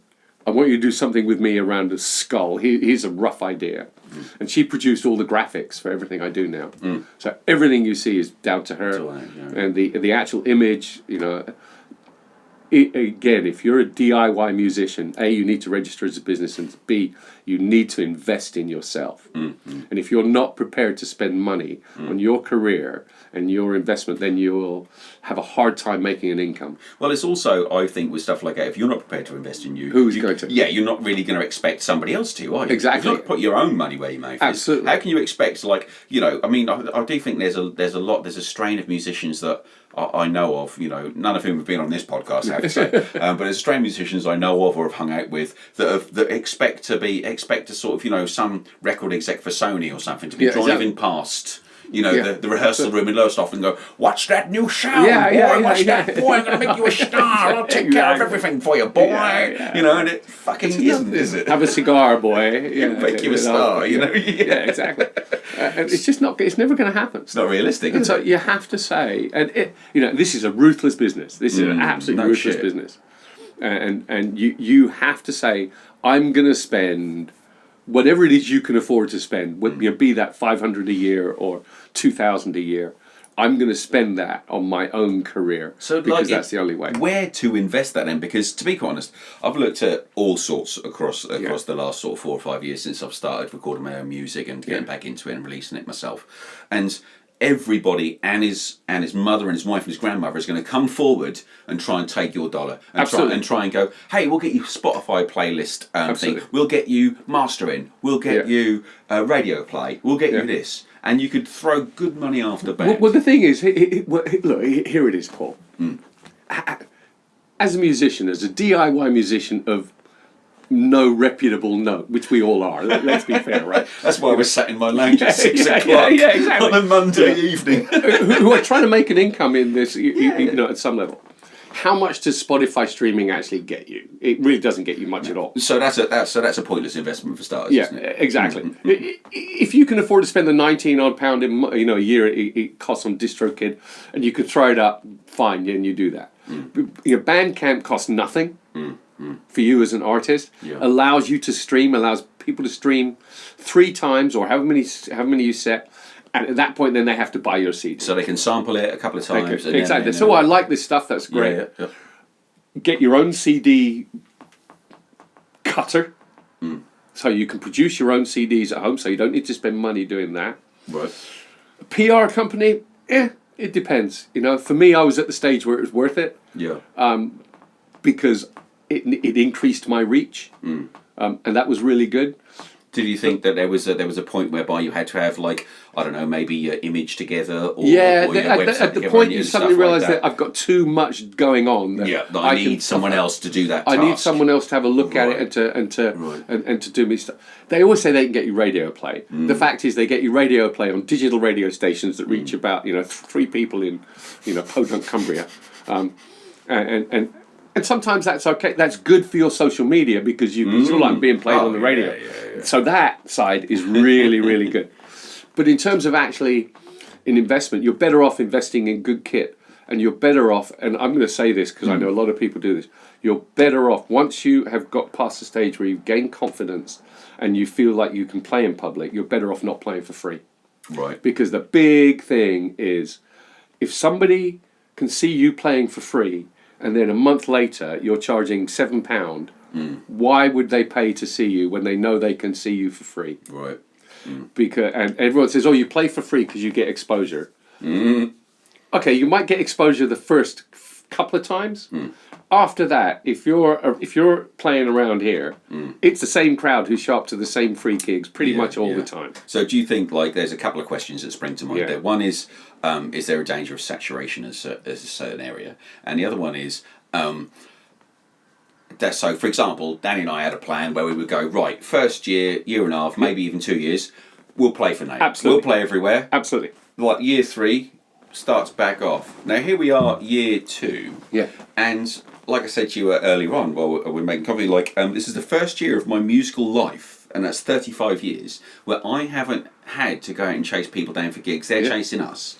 S2: I want you to do something with me around a skull. Here's a rough idea. And she produced all the graphics for everything I do now. So everything you see is down to her. And the actual image, again, if you're a DIY musician, A, you need to register as a business, and B, you need to invest in yourself. And if you're not prepared to spend money on your career and your investment, then you'll have a hard time making an income.
S1: Well, it's also, I think, with stuff like that, if you're not prepared to invest in you...
S2: Who's going to?
S1: Yeah, you're not really going to expect somebody else to, are you?
S2: Exactly.
S1: You've got to put your own money where your mouth is.
S2: Absolutely.
S1: How can you expect, I do think there's a strain of musicians that I know of, none of whom have been on this podcast, I have to say, but there's a strain of musicians I know of or have hung out with that expect to sort of, some record exec for Sony or something to be driving past... the rehearsal room in Lowestoft and go, watch that new sound, boy, watch that, boy, I'm going to make you a star, I'll take care of everything for you, boy, and it fucking isn't, is it?
S2: Have a cigar, boy.
S1: Make you a star,
S2: Yeah, exactly. And it's just not, it's never going to happen.
S1: It's not realistic,
S2: and so you have to say, and this is a ruthless business, this is an absolutely ruthless business, and you have to say, I'm going to spend whatever it is you can afford to spend, be that $500 a year or $2,000 a year, I'm going to spend that on my own career because that's the only way.
S1: Where to invest that in? Because to be quite honest, I've looked at all sorts across the last sort of 4 or 5 years since I've started recording my own music and getting back into it and releasing it myself, and everybody and his mother and his wife and his grandmother is going to come forward and try and take your dollar and try and go, hey, we'll get you Spotify playlist thing, we'll get you mastering, we'll get you radio play, we'll get you this, and you could throw good money after bad.
S2: Well, the thing is, look, here it is, Paul. As a musician, as a DIY musician of no reputable note, which we all are. Let's be fair, right?
S1: That's why we're sat in my lounge at 6 o'clock
S2: exactly.
S1: on a Monday evening.
S2: Who are trying to make an income in this, at some level. how much does Spotify streaming actually get you? It really doesn't get you much at all.
S1: So that's a pointless investment for starters,
S2: Yeah,
S1: isn't it?
S2: exactly. If you can afford to spend the £19 in a year it costs on DistroKid, and you could throw it up, fine, and you do that. Bandcamp costs nothing for you as an artist.
S1: Yeah.
S2: Allows you to stream, allows people to stream 3 times or however many you set. And at that point, then they have to buy your CD.
S1: So they can sample it a couple of times. And
S2: Exactly. So I like this stuff. That's great.
S1: Yeah.
S2: Get your own CD cutter, so you can produce your own CDs at home. So you don't need to spend money doing that.
S1: Right.
S2: A PR company, it depends. For me, I was at the stage where it was worth it.
S1: Yeah.
S2: Because it increased my reach, and that was really good.
S1: Did you think that there was a point whereby you had to have, like, I don't know, maybe your image together or
S2: Yeah,
S1: or your
S2: at
S1: website
S2: the
S1: together
S2: point
S1: and
S2: you
S1: stuff
S2: suddenly
S1: like
S2: realise that I've got too much going on.
S1: that I need someone else to do that
S2: I
S1: task.
S2: need someone else to have a look at it and to do me stuff. They always say they can get you radio play. The fact is, they get you radio play on digital radio stations that reach about 3 people in Podunk, Cumbria, and sometimes that's okay. That's good for your social media because you feel like being played on the radio.
S1: Yeah.
S2: So that side is really, really good. But in terms of actually in investment, you're better off investing in good kit. And you're better off, and I'm going to say this because I know a lot of people do this, you're better off once you have got past the stage where you've gained confidence and you feel like you can play in public, you're better off not playing for free.
S1: Right.
S2: Because the big thing is, if somebody can see you playing for free and then a month later you're charging £7, why would they pay to see you when they know they can see you for free?
S1: Right.
S2: Because and everyone says, "Oh, you play for free because you get exposure." Okay, you might get exposure the first couple of times. After that, if you're playing around here, it's the same crowd who show up to the same free gigs pretty much all the time.
S1: So do you think, like, there's a couple of questions that spring to mind there? One is there a danger of saturation as a certain area? And the other one is, so for example, Danny and I had a plan where we would go, right, first year and a half, maybe even 2 years, we'll play for Nate.
S2: Absolutely.
S1: We'll play everywhere.
S2: Absolutely.
S1: Like year 3 starts back off. Now here we are, year 2.
S2: Yeah.
S1: And like I said to you earlier on, while we're making coffee, like this is the first year of my musical life, and that's 35 years, where I haven't had to go out and chase people down for gigs. They're chasing us.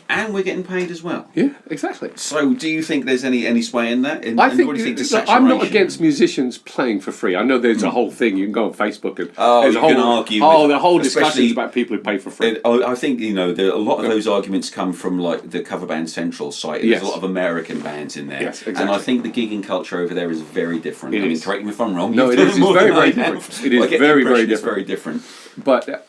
S1: And we're getting paid as well.
S2: Yeah, exactly.
S1: So do you think there's any sway in that?
S2: I think,
S1: what do you think to
S2: I'm not
S1: saturation?
S2: against musicians playing for free. I know there's a whole thing. You can go on Facebook and
S1: you
S2: there's
S1: can argue.
S2: the whole discussions
S1: especially
S2: about people who pay for free.
S1: I think a lot of those arguments come from like the Cover Band Central site. There's
S2: Yes.
S1: a lot of American bands in there,
S2: Yes, exactly.
S1: and I think the gigging culture over there is very different.
S2: It
S1: I mean,
S2: is.
S1: correct me if I'm wrong.
S2: No,
S1: You've
S2: it
S1: done
S2: is. It's
S1: more
S2: very,
S1: than
S2: very
S1: I
S2: different.
S1: have.
S2: It is
S1: I get the
S2: very,
S1: impression
S2: very
S1: it's very different.
S2: But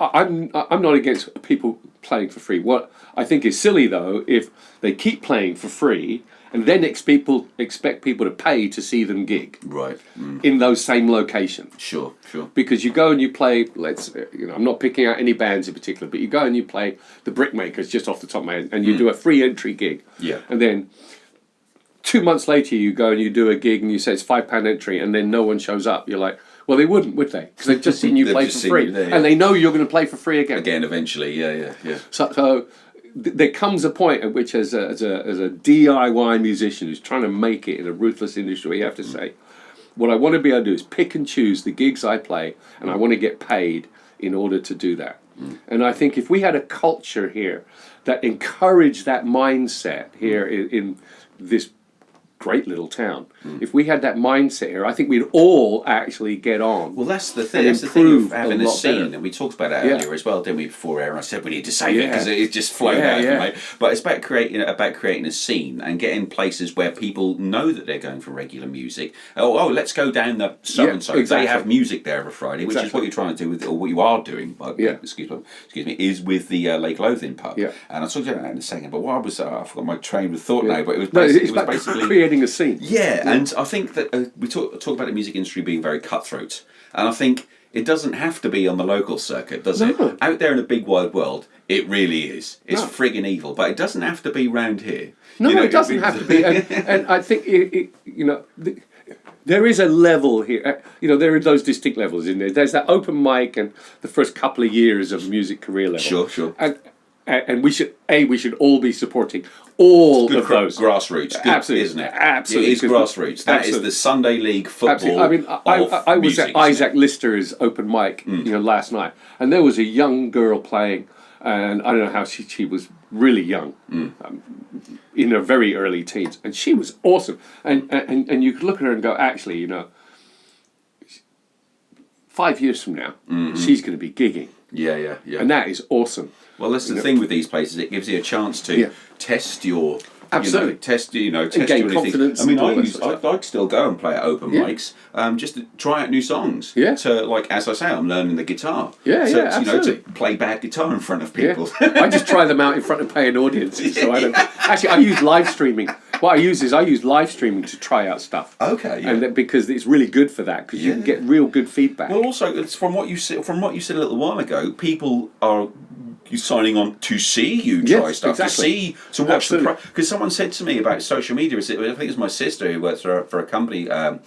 S2: I'm not against people playing for free. What I think is silly though, if they keep playing for free and then expect people to pay to see them gig
S1: Right.
S2: in those same locations.
S1: Sure.
S2: Because you go and you play, I'm not picking out any bands in particular, but you go and you play the Brickmakers just off the top of my head, and you do a free entry gig.
S1: Yeah.
S2: And then 2 months later you go and you do a gig and you say it's £5 entry, and then no one shows up. You're like, well, they wouldn't, would they? Because they've just seen you
S1: They've
S2: play
S1: just
S2: for
S1: seen
S2: free,
S1: you there, yeah.
S2: and they know you're going to play for free again.
S1: Again, eventually, yeah.
S2: So there comes a point at which, as a DIY musician who's trying to make it in a ruthless industry, you have to say, what I want to be able to do is pick and choose the gigs I play, and I want to get paid in order to do that. And I think if we had a culture here that encouraged that mindset here in this great little town, if we had that mindset here, I think we'd all actually get on.
S1: Well, that's the thing.
S2: and
S1: That's the thing of
S2: improve
S1: having
S2: a
S1: a
S2: lot
S1: scene,
S2: better.
S1: and we talked about that
S2: Yeah.
S1: earlier as well, didn't we? Before air, I said we need to save it
S2: Yeah.
S1: because it just flowed
S2: Yeah,
S1: out of
S2: yeah.
S1: me. Mate. But it's about creating a scene and getting places where people know that they're going for regular music. Oh, let's go down the so and so.
S2: exactly.
S1: They have music there every Friday, which is
S2: Exactly.
S1: what you're trying to do with, or what you are doing.
S2: Yeah.
S1: Excuse me, is with the Lake Lothian pub.
S2: Yeah.
S1: And I'll talk about that in a second. But what I was, I forgot my train of thought now. But it was
S2: No,
S1: basically,
S2: it's about creating a scene.
S1: Yeah, and I think that we talk about the music industry being very cutthroat, and I think it doesn't have to be on the local circuit, does it?
S2: No.
S1: Out there in a big wide world, it really is. It's
S2: No.
S1: friggin' evil, but it doesn't have to be round here.
S2: No,
S1: You know,
S2: it doesn't have to be. And I think there is a level here. There are those distinct levels in there. There's that open mic and the first couple of years of music career level.
S1: Sure.
S2: And And we should all be supporting all
S1: Good
S2: of those.
S1: grassroots, good,
S2: Absolutely,
S1: isn't it?
S2: absolutely.
S1: It is grassroots. That is the Sunday League football.
S2: I mean, I was
S1: music,
S2: at Isaac Lister's open mic, last night, and there was a young girl playing, and I don't know how she was really young, in her very early teens, and she was awesome. And you could look at her and go, actually, 5 years from now, she's going to be gigging.
S1: Yeah.
S2: And that is awesome.
S1: Well, that's the thing with these places. It gives you a chance to test your...
S2: Absolutely.
S1: Test
S2: gain
S1: your
S2: confidence.
S1: I mean,
S2: and
S1: I still go and play at open mics, just to try out new songs.
S2: Yeah.
S1: To, like, as I say, I'm learning the guitar.
S2: Absolutely.
S1: To play bad guitar in front of people.
S2: I just try them out in front of paying audiences. So I don't. Actually, I use live streaming. What I use live streaming to try out stuff.
S1: Okay. Yeah.
S2: And because it's really good for that, because you can get real good feedback.
S1: Well, also, it's from what you said a little while ago, people are signing on to see you try stuff,
S2: exactly.
S1: to watch the because someone said to me about social media. I think it was my sister who works for a company that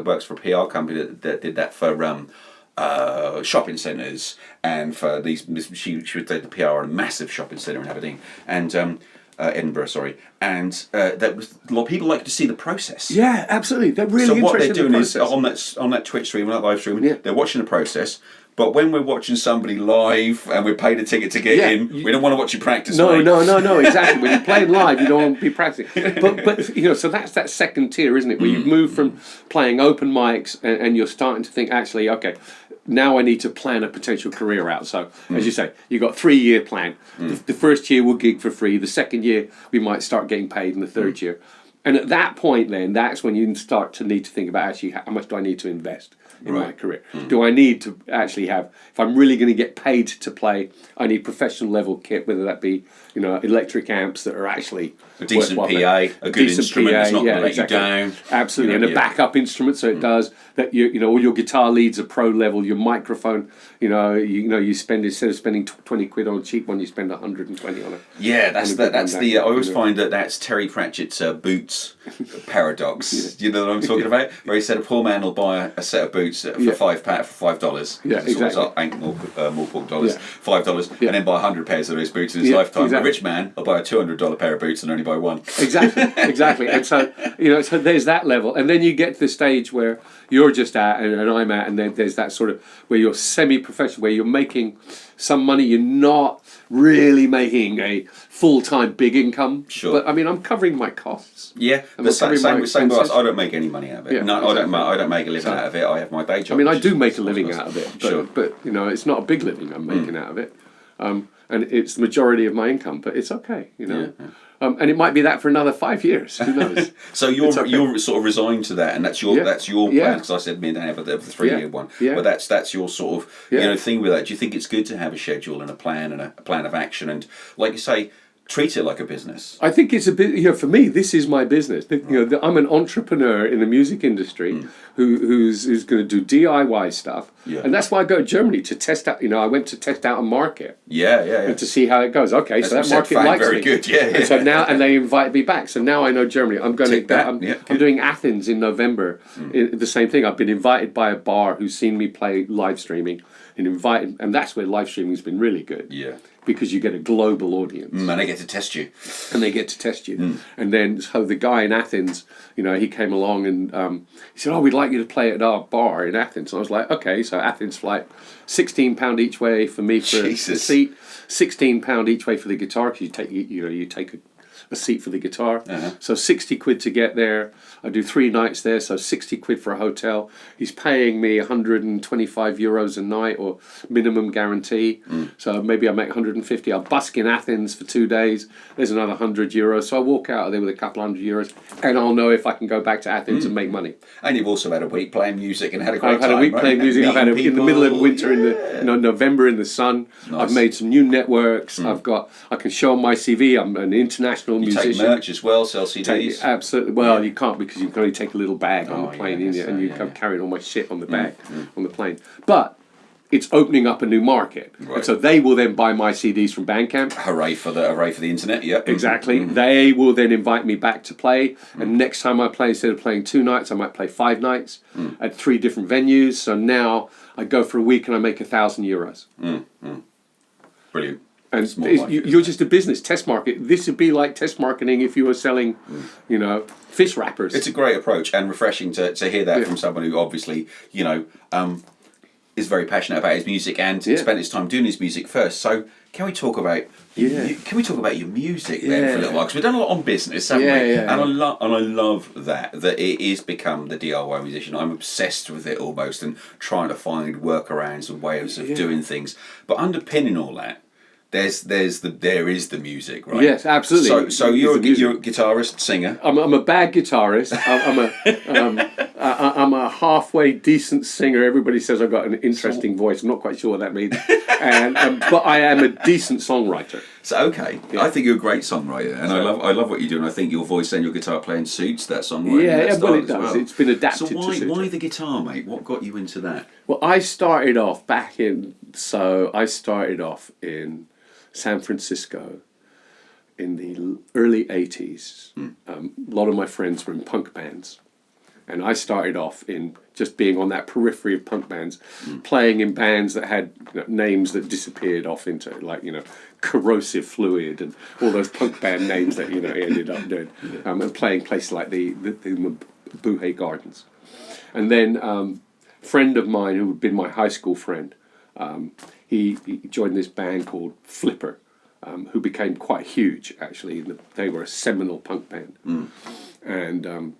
S1: works for a PR company that did that for shopping centres and for these. She would do the PR on a massive shopping centre in Aberdeen and. Edinburgh, sorry, and that was a lot of people like to see the process.
S2: Yeah, absolutely. They're really
S1: so what
S2: interested
S1: they're
S2: in
S1: doing
S2: the
S1: is on that Twitch stream, on that live stream, they're watching the process. But when we're watching somebody live and we're paid a ticket to get in, we don't want to watch you practice.
S2: No, exactly. When you're playing live, you don't want to be practicing. But so that's that second tier, isn't it? Where you've moved from playing open mics and you're starting to think, actually, okay, now I need to plan a potential career out. So, as you say, you've got a 3-year plan. The first year we'll gig for free. The second year we might start getting paid in the third year. And at that point then, that's when you start to need to think about actually how much do I need to invest in my career? Do I need to actually have, if I'm really going to get paid to play, I need professional level kit, whether that be, electric amps that are actually
S1: a decent PA, a good instrument that's not going to let you down.
S2: Absolutely, and a backup instrument so it does that. All your guitar leads are pro level. Your microphone, you spend, instead of spending 20 quid on a cheap one, you spend 120 on it.
S1: Yeah, that's the. I always find that's Terry Pratchett's Boots paradox. You know what I'm talking about? Where he said a poor man will buy a set of boots for $5.
S2: Yeah, exactly.
S1: So ain't more pork dollars, $5, and then buy 100 pairs of those boots in his lifetime.
S2: Exactly.
S1: A rich man will buy a $200 pair of boots and only buy one.
S2: Exactly. And so so there's that level, and then you get to the stage where you're just at, and I'm at, and then there's that sort of where you're semi-professional, where you're making some money. You're not really making a full-time big income.
S1: Sure.
S2: But I mean, I'm covering my costs.
S1: Yeah, the same with us. I don't make any money out of it. No, exactly. I don't make a living out of it. I have my day job.
S2: I mean, I do make a living out of it, but,
S1: sure.
S2: but it's not a big living I'm making out of it. And it's the majority of my income, but it's okay, and it might be that for another 5 years. Who knows?
S1: So you're sort of resigned to that, and that's your plan. Because I said me and Dan have the 3-year one, but that's your sort of thing with that. Do you think it's good to have a schedule and a plan of action, and like you say, treat it like a business?
S2: I think it's a bit. For me, this is my business. I'm an entrepreneur in the music industry who's going to do DIY stuff, and that's why I go to Germany to test out. I went to test out a market. And to see how it goes. Okay, so that market likes
S1: very
S2: me.
S1: Good. Yeah.
S2: And so now, and they invite me back. So now I know Germany. I'm going to. I'm doing Athens in November. The same thing. I've been invited by a bar who's seen me play live streaming, and that's where live streaming has been really good.
S1: Yeah.
S2: Because you get a global audience.
S1: And they get to test you.
S2: And then, so the guy in Athens, he came along and he said, we'd like you to play at our bar in Athens. And I was like, okay, so Athens flight, £16 each way for me for a seat, £16 each way for the guitar, because you take a seat for the guitar. So 60 quid to get there. I do 3 nights there, so 60 quid for a hotel. He's paying me 125 euros a night, or minimum guarantee. So maybe I make 150. I'll busk in Athens for 2 days. There's another 100 euros. So I walk out of there with a couple €100, and I'll know if I can go back to Athens and make money.
S1: And you've also had a week playing music and had a great time.
S2: I've had a week playing music. I've had in the middle of winter, in the November in the sun. Nice. I've made some new networks. I can show on my CV. I'm an international musician.
S1: You take merch as well, sell CDs.
S2: Absolutely. Well, you can't, because you can only take a little bag on the plane, and you come carrying all my shit on the bag on the plane. But it's opening up a new market, and so they will then buy my CDs from Bandcamp.
S1: Hooray for the internet! Yeah,
S2: exactly. They will then invite me back to play, and next time I play, instead of playing 2 nights, I might play 5 nights at 3 different venues. So now I go for a week and I make €1,000.
S1: Brilliant.
S2: And
S1: It's more like it,
S2: you're just a business test market. This would be like test marketing if you were selling, fish wrappers.
S1: It's a great approach and refreshing to hear that from someone who obviously, is very passionate about his music and spent his time doing his music first. So can we talk about your music then for a little while? Because we've done a lot on business, haven't we? And I love that it is become the DIY musician. I'm obsessed with it almost and trying to find workarounds and ways of doing things. But underpinning all that, there is the music, right?
S2: Yes, absolutely.
S1: So you're a guitarist, singer.
S2: I'm a bad guitarist. I'm a halfway decent singer. Everybody says I've got an interesting voice. I'm not quite sure what that means. But I am a decent songwriter.
S1: So I think you're a great songwriter, and I love what you do, and I think your voice and your guitar playing suits that songwriting.
S2: Yeah, well, it does. Well. It's been adapted.
S1: So why the guitar, mate? What got you into that?
S2: Well, I started off in San Francisco in the early 80s. A lot of my friends were in punk bands. And I started off in just being on that periphery of punk bands, playing in bands that had names that disappeared off into, Corrosive Fluid and all those punk band names that, ended up doing. And playing places like the Buhay Gardens. And then a friend of mine who had been my high school friend, he joined this band called Flipper, who became quite huge, actually. They were a seminal punk band. And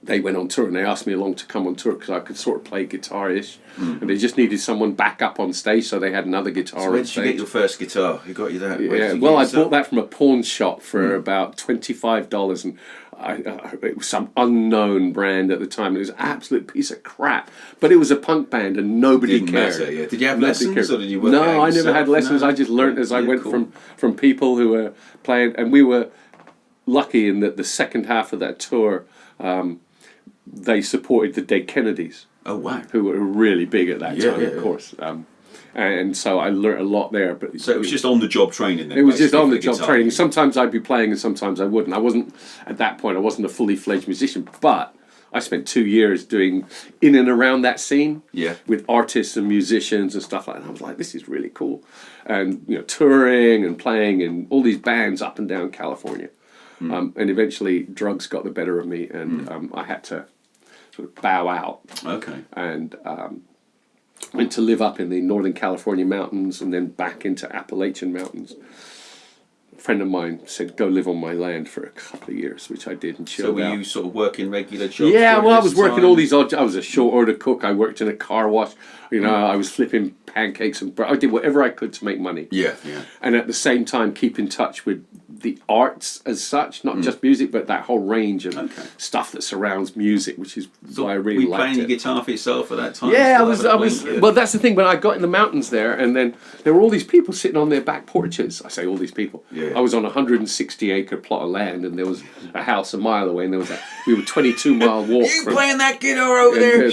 S2: they went on tour, and they asked me along to come on tour because I could sort of play guitar-ish. And they just needed someone back up on stage, so they had another guitar
S1: so where did you get your first guitar? Who got you that?
S2: Yeah, well, I bought that from a pawn shop for about $25, and it was some unknown brand at the time. It was an absolute piece of crap, but it was a punk band, and nobody
S1: Didn't
S2: cared.
S1: matter, yeah. Did you have lessons, or did you work
S2: No,
S1: out
S2: I never had lessons.
S1: No?
S2: I just learned as I went from people who were playing, and we were lucky in that the second half of that tour, they supported the Dead Kennedys.
S1: Oh, wow.
S2: Who were really big at that time, of course. And so I learnt a lot there. But
S1: so it was just on-the-job training then?
S2: It was just on-the-job
S1: guitar.
S2: training. Sometimes I'd be playing and sometimes I wouldn't. At that point, I wasn't a fully fledged musician, but I spent 2 years doing in and around that scene with artists and musicians and stuff like that. And I was like, this is really cool. And, touring and playing in all these bands up and down California. And eventually drugs got the better of me, and I had to sort of bow out.
S1: Okay.
S2: And went to live up in the Northern California mountains and then back into Appalachian mountains. A friend of mine said, go live on my land for a couple of years, which I did and chilled out.
S1: So were you sort of working regular jobs?
S2: Yeah, well, I was working all these odd jobs. I was a short order cook. I worked in a car wash. I was flipping pancakes and I did whatever I could to make money.
S1: Yeah.
S2: And at the same time, keep in touch with the arts as such, not just music, but that whole range of stuff that surrounds music, which is why I really liked it.
S1: Were you playing your guitar for yourself at that time?
S2: Yeah, I was. Well, that's the thing. When I got in the mountains there, and then there were all these people sitting on their back porches. I say all these people.
S1: Yeah.
S2: I was on a 160-acre plot of land, and there was a house a mile away, and there was we were 22-mile walk.
S1: You playing that guitar over there?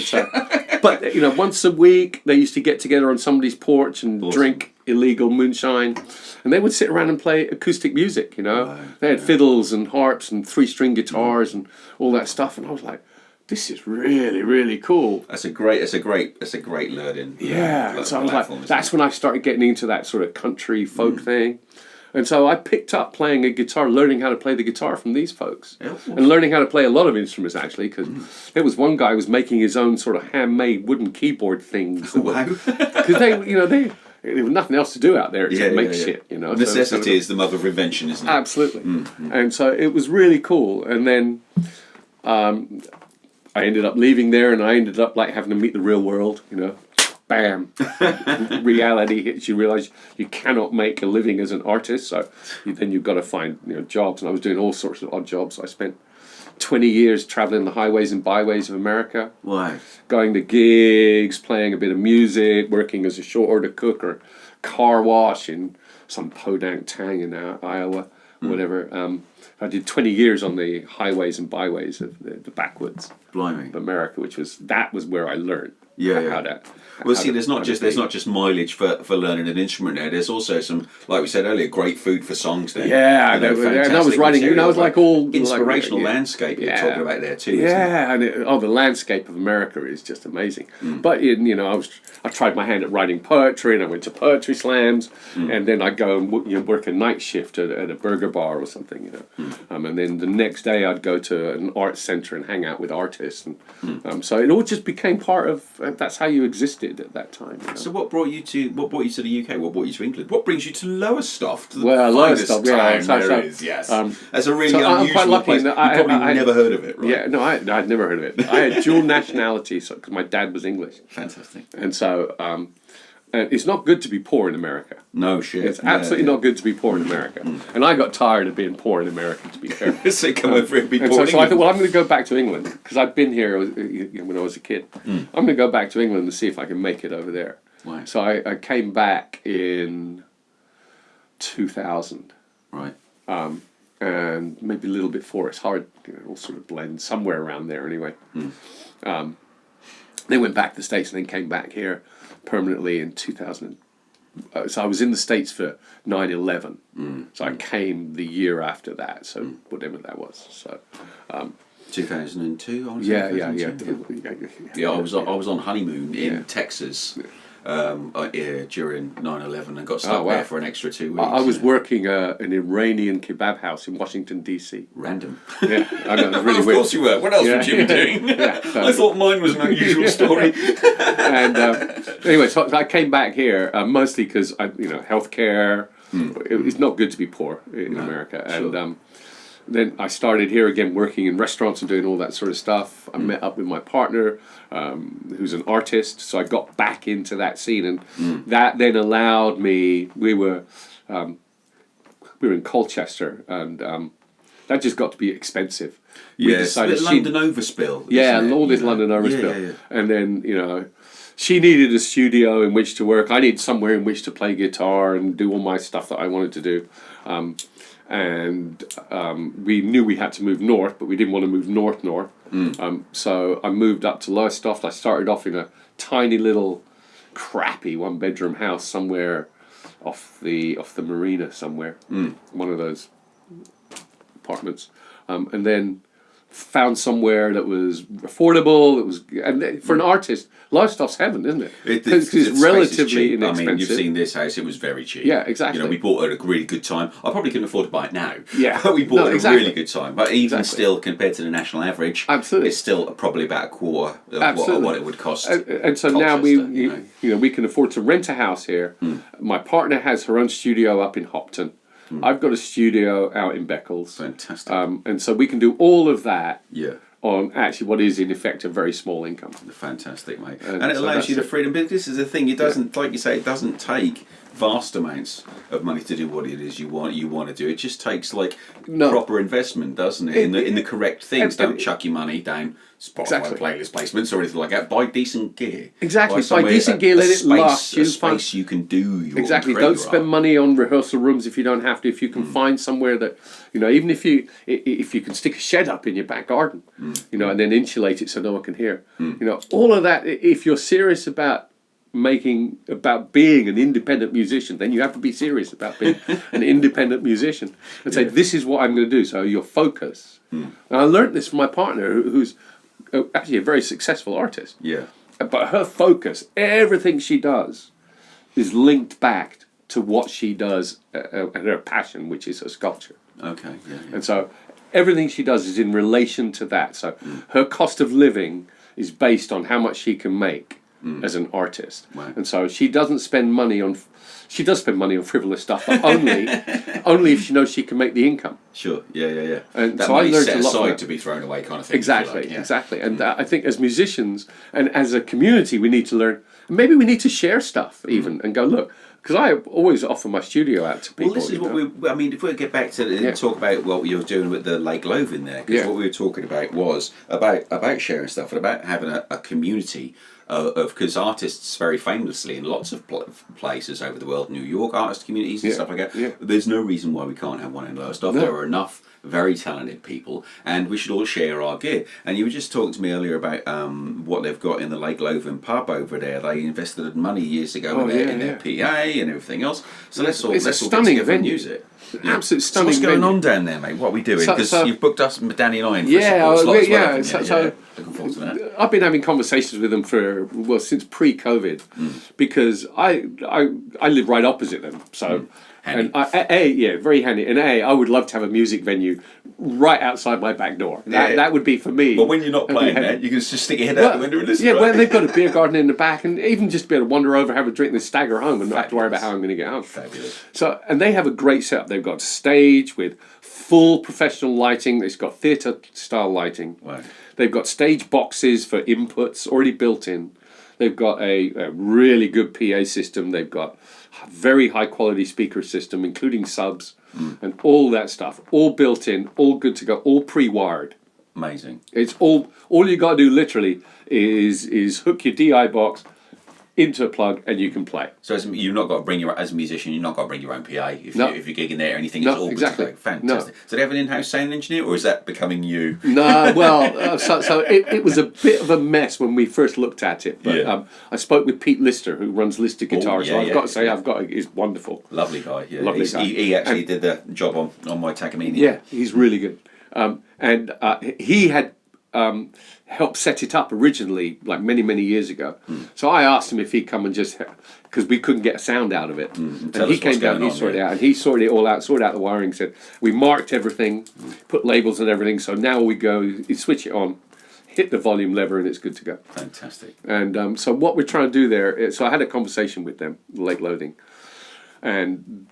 S2: But once a week they used to get together on somebody's porch and drink illegal moonshine, and they would sit around and play acoustic music. They had fiddles and harps and 3-string guitars and all that stuff, and I was like, this is really, really cool.
S1: That's a great learning.
S2: Yeah, so I was like, that's when I started getting into that sort of country folk thing. And so I picked up playing a guitar, learning how to play the guitar from these folks, and learning how to play a lot of instruments actually. Because there was one guy who was making his own sort of handmade wooden keyboard things.
S1: Wow!
S2: Because there was nothing else to do out there except make shit.
S1: Necessity is the mother of invention, isn't it?
S2: Absolutely. And so it was really cool. And then I ended up leaving there, and I ended up having to meet the real world. Bam! Reality hits. You realise you cannot make a living as an artist, so then you've got to find jobs. And I was doing all sorts of odd jobs. I spent 20 years travelling the highways and byways of America.
S1: Wow!
S2: Going to gigs, playing a bit of music, working as a short order cook or car wash in some podunk town in Iowa, whatever. I did 20 years on the highways and byways of the backwoods
S1: Blimey.
S2: of America, which was where I learned how to.
S1: Well, see, there's not just mileage for learning an instrument there. There's also some, like we said earlier, great food for songs there.
S2: Yeah, and I was writing. I was like all
S1: inspirational landscape you're talking about there too.
S2: Yeah, and the landscape of America is just amazing. But I tried my hand at writing poetry, and I went to poetry slams, and then I'd go and work a night shift at a burger bar or something, and then the next day I'd go to an art center and hang out with artists, and so it all just became part of. That's how you existed at that time.
S1: So what brought you to the UK? What brought you to England? What brings you to Lowestoft?
S2: Lowestoft,
S1: yes. That's a really unusual
S2: I'm quite lucky
S1: place. You probably never heard of it, right?
S2: Yeah, no, I'd never heard of it. I had dual nationality because my dad was English.
S1: Fantastic.
S2: And so, and it's not good to be poor in America.
S1: No shit.
S2: It's absolutely not good to be poor in America. And I got tired of being poor in America, to be fair.
S1: So come over and be poor.
S2: So I thought, well, I'm going to go back to England because I'd been here when I was a kid. I'm going to go back to England and see if I can make it over there.
S1: Wow.
S2: So I came back in 2000.
S1: Right.
S2: And maybe a little bit before. It's hard, all sort of blend somewhere around there anyway. Then went back to the States and then came back here permanently in 2000. So I was in the States for 9/11. So I came the year after that. So whatever that was. So
S1: 2002.
S2: Yeah.
S1: Yeah, I was on honeymoon in Texas. During 9/11 and got stuck there for an extra 2 weeks.
S2: I was working an Iranian kebab house in Washington DC.
S1: Random.
S2: Yeah, I know, it was really
S1: of
S2: weird.
S1: course you were. What else would you be doing? I thought mine was an unusual story.
S2: And anyway, so I came back here mostly because healthcare. It's not good to be poor in America, and then I started here again working in restaurants and doing all that sort of stuff. I met up with my partner, who's an artist, so I got back into that scene, and that then allowed me. We were in Colchester, and that just got to be expensive.
S1: Yes, London overspill.
S2: Yeah, all this London overspill, and then she needed a studio in which to work. I needed somewhere in which to play guitar and do all my stuff that I wanted to do. And we knew we had to move north, but we didn't want to move north. So I moved up to Lowestoft. I started off in a tiny little crappy one-bedroom house somewhere off the marina somewhere, one of those apartments, and then found somewhere that was affordable. And for an artist, Lowestoft's heaven, isn't it? Because it's relatively inexpensive.
S1: I mean, you've seen this house; it was very cheap.
S2: Yeah, exactly.
S1: We bought it at a really good time. I probably couldn't afford to buy it now.
S2: Yeah,
S1: but we bought it at a really good time. But even still, compared to the national average,
S2: absolutely,
S1: it's still probably about a quarter of what it would cost.
S2: And so now we can afford to rent a house here. My partner has her own studio up in Hopton. I've got a studio out in Beccles.
S1: Fantastic.
S2: And so we can do all of that.
S1: Yeah.
S2: On actually what is in effect a very small income.
S1: Fantastic, mate. And it allows you the freedom. But this is the thing, it doesn't, like you say, it doesn't take vast amounts of money to do what it is you want to do. It just takes proper investment, doesn't it? In the correct things. Don't chuck your money down Spotify playlist placements or anything like that. Buy decent gear.
S2: Exactly. Buy decent gear, let it last.
S1: A space you can do your
S2: Don't spend money on rehearsal rooms if you don't have to. If you can find somewhere that even if you can stick a shed up in your back garden, and then insulate it so no one can hear. All of that. If you're serious about being an independent musician, then you have to be serious about being an independent musician and say, this is what I'm going to do. So your focus. And I learned this from my partner, who's actually a very successful artist.
S1: Yeah.
S2: But her focus, everything she does, is linked back to what she does and her passion, which is her sculpture.
S1: Okay. Yeah.
S2: And so everything she does is in relation to that. So her cost of living is based on how much she can make as an artist.
S1: Wow.
S2: And so she doesn't spend money on... She does spend money on frivolous stuff, but only if she knows she can make the income.
S1: Sure, yeah.
S2: And
S1: that
S2: so I learned
S1: set
S2: a lot
S1: aside to be thrown away kind of thing.
S2: Exactly. And I think as musicians and as a community, we need to learn... Maybe we need to share stuff even and go, look... Because I always offer my studio out to people.
S1: Well, this is what I mean, if we get back to talk about what you're doing with the Lake Loven there, because what we were talking about was about sharing stuff and about having a community because artists very famously in lots of places over the world, New York artist communities and stuff like that.
S2: Yeah.
S1: There's no reason why we can't have one in Lowestoft.
S2: No.
S1: There are enough very talented people, and we should all share our gear. And you were just talking to me earlier about what they've got in the Lake Loven pub over there. They invested money years ago in their PA and everything else. So let's all get together and use it.
S2: Absolute stunning.
S1: So what's going
S2: venue.
S1: on down there, mate? What are we doing?
S2: So-
S1: Because
S2: so-
S1: you've booked us, Danny and I, in for
S2: Yeah,
S1: a slot as well,
S2: yeah,
S1: haven't you?
S2: so-
S1: Looking forward to that.
S2: I've been having conversations with them since pre-COVID, because I live right opposite them. So,
S1: Handy.
S2: and very handy. And I would love to have a music venue right outside my back door. That would be for me.
S1: But when you're not playing there, you can just stick your head out the window and listen.
S2: Yeah,
S1: right?
S2: well, they've got a beer garden in the back, and even just be able to wander over, have a drink, and then stagger home, and not have to worry about how I'm going to get home.
S1: Fabulous.
S2: So, and they have a great setup. They've got a stage with full professional lighting. It's got theatre style lighting.
S1: Wow.
S2: They've got stage boxes for inputs already built in. They've got a really good PA system. They've got a very high quality speaker system, including subs and all that stuff. All built in, all good to go, all pre-wired.
S1: Amazing.
S2: It's all you got to do literally is hook your DI box into a plug and you can play.
S1: So you've not got to bring as a musician, you've not got to bring your own PA if
S2: No.
S1: you're gigging there or anything.
S2: No,
S1: It's all
S2: exactly.
S1: good to go. Fantastic.
S2: No.
S1: So they have an in-house sound engineer, or is that becoming you?
S2: No, well, so it was a bit of a mess when we first looked at it. But I spoke with Pete Lister, who runs Lister Guitar. So I've got to say, he's wonderful.
S1: Lovely guy. Yeah.
S2: Lovely guy.
S1: He actually did the job on my Takamine.
S2: Yeah, he's really good. And he had helped set it up originally, like many years ago. So I asked him if he'd come and just, because we couldn't get a sound out of it. And
S1: tell
S2: he
S1: us
S2: came
S1: what's
S2: down,
S1: going
S2: he
S1: on,
S2: sorted it
S1: yeah.
S2: out, and he sorted it all out, sorted out the wiring, said, we marked everything, put labels and everything, so now we go, you switch it on, hit the volume lever, and it's good to go.
S1: Fantastic.
S2: And so what we're trying to do there, so I had a conversation with them, Lake Loading, and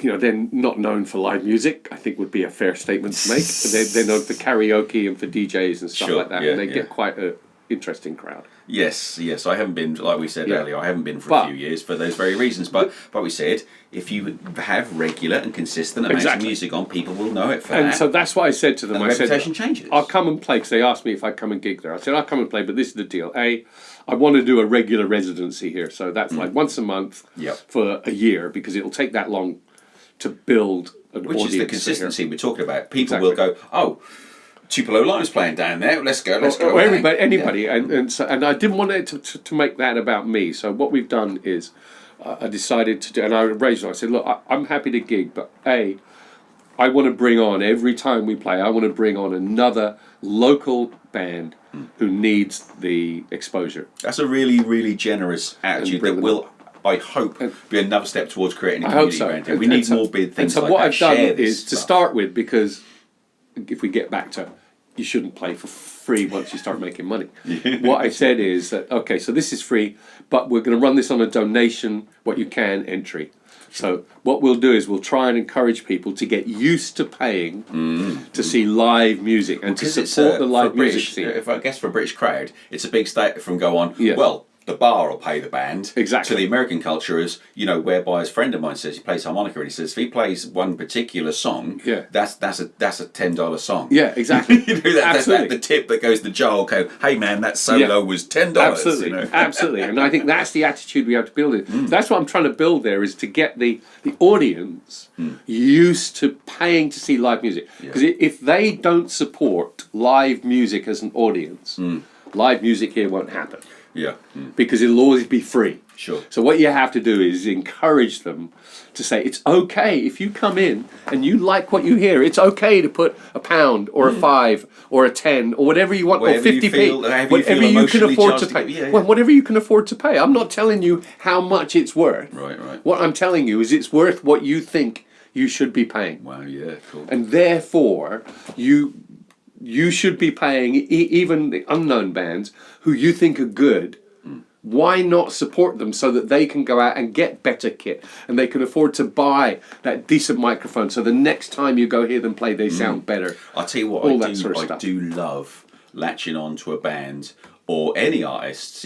S2: they're not known for live music, I think would be a fair statement to make. They're known for karaoke and for DJs and stuff
S1: Sure,
S2: like that,
S1: yeah,
S2: and they
S1: yeah.
S2: get quite an interesting crowd.
S1: Yes. I haven't been, like we said
S2: Yeah.
S1: earlier, I haven't been for
S2: But-
S1: a few years for those very reasons. But we said, if you have regular and consistent amounts
S2: Exactly.
S1: of music on, people will know it for
S2: And
S1: that.
S2: so that's what I said to them.
S1: And the
S2: I said,
S1: reputation changes.
S2: I'll come and play, because they asked me if I'd come and gig there. I said, I'll come and play, but this is the deal. I want to do a regular residency here. So that's like once a month
S1: Yep.
S2: for a year, because it'll take that long to build an
S1: Which
S2: audience.
S1: is the
S2: here.
S1: consistency we're talking about. People
S2: Exactly.
S1: will go, oh, Tupelo Lime's playing down there. Let's go.
S2: Or everybody,
S1: Yeah.
S2: anybody, and I didn't want it to make that about me. So what we've done is, I decided to do, and I raised it. I said, look, I'm happy to gig, but I want to bring on every time we play. I want to bring on another local band who needs the exposure.
S1: That's a really, really generous attitude
S2: bring
S1: that
S2: them
S1: will, I hope, be another step towards creating a
S2: I hope
S1: community
S2: so.
S1: around here. We need more big things
S2: and so
S1: like
S2: what
S1: that.
S2: I've done
S1: Share this
S2: is to
S1: stuff.
S2: start with, because if we get back to, you shouldn't play for free once you start making money. What I said is that, okay, so this is free, but we're going to run this on a donation, what you can entry. So what we'll do is we'll try and encourage people to get used to paying to see live music and to
S1: Because
S2: support the
S1: for
S2: live music
S1: British,
S2: scene.
S1: if I guess for a British crowd, it's a big statement from go on.
S2: Yeah.
S1: Well, the bar will pay the band.
S2: Exactly.
S1: To the American culture is, whereby a friend of mine says he plays harmonica and he says if he plays one particular song,
S2: Yeah.
S1: that's a $10 song.
S2: Yeah, exactly. Absolutely.
S1: The tip that goes to Joel go, hey man, that solo was $10.
S2: Absolutely, absolutely, and I think that's the attitude we have to build it. That's what I'm trying to build there, is to get the audience used to paying to see live music. Because if they don't support live music as an audience, live music here won't happen,
S1: Yeah.
S2: because it'll always be free.
S1: Sure.
S2: So what you have to do is encourage them to say, it's okay if you come in and you like what you hear. It's okay to put £1 or a 5 or a 10 or whatever you want,
S1: Whatever
S2: or
S1: you
S2: 50p,
S1: feel- however you
S2: whatever
S1: feel
S2: you can
S1: emotionally
S2: afford to
S1: charged to
S2: pay.
S1: give- yeah, yeah.
S2: Well, whatever you can afford to pay. I'm not telling you how much it's worth.
S1: Right.
S2: What I'm telling you is it's worth what you think you should be paying.
S1: Wow, yeah, cool.
S2: And therefore, you should be paying even the unknown bands who you think are good. Why not support them so that they can go out and get better kit and they can afford to buy that decent microphone so the next time you go hear them play, they sound better.
S1: I'll tell you what,
S2: All
S1: I
S2: that sort of stuff.
S1: do love latching on to a band or any artists,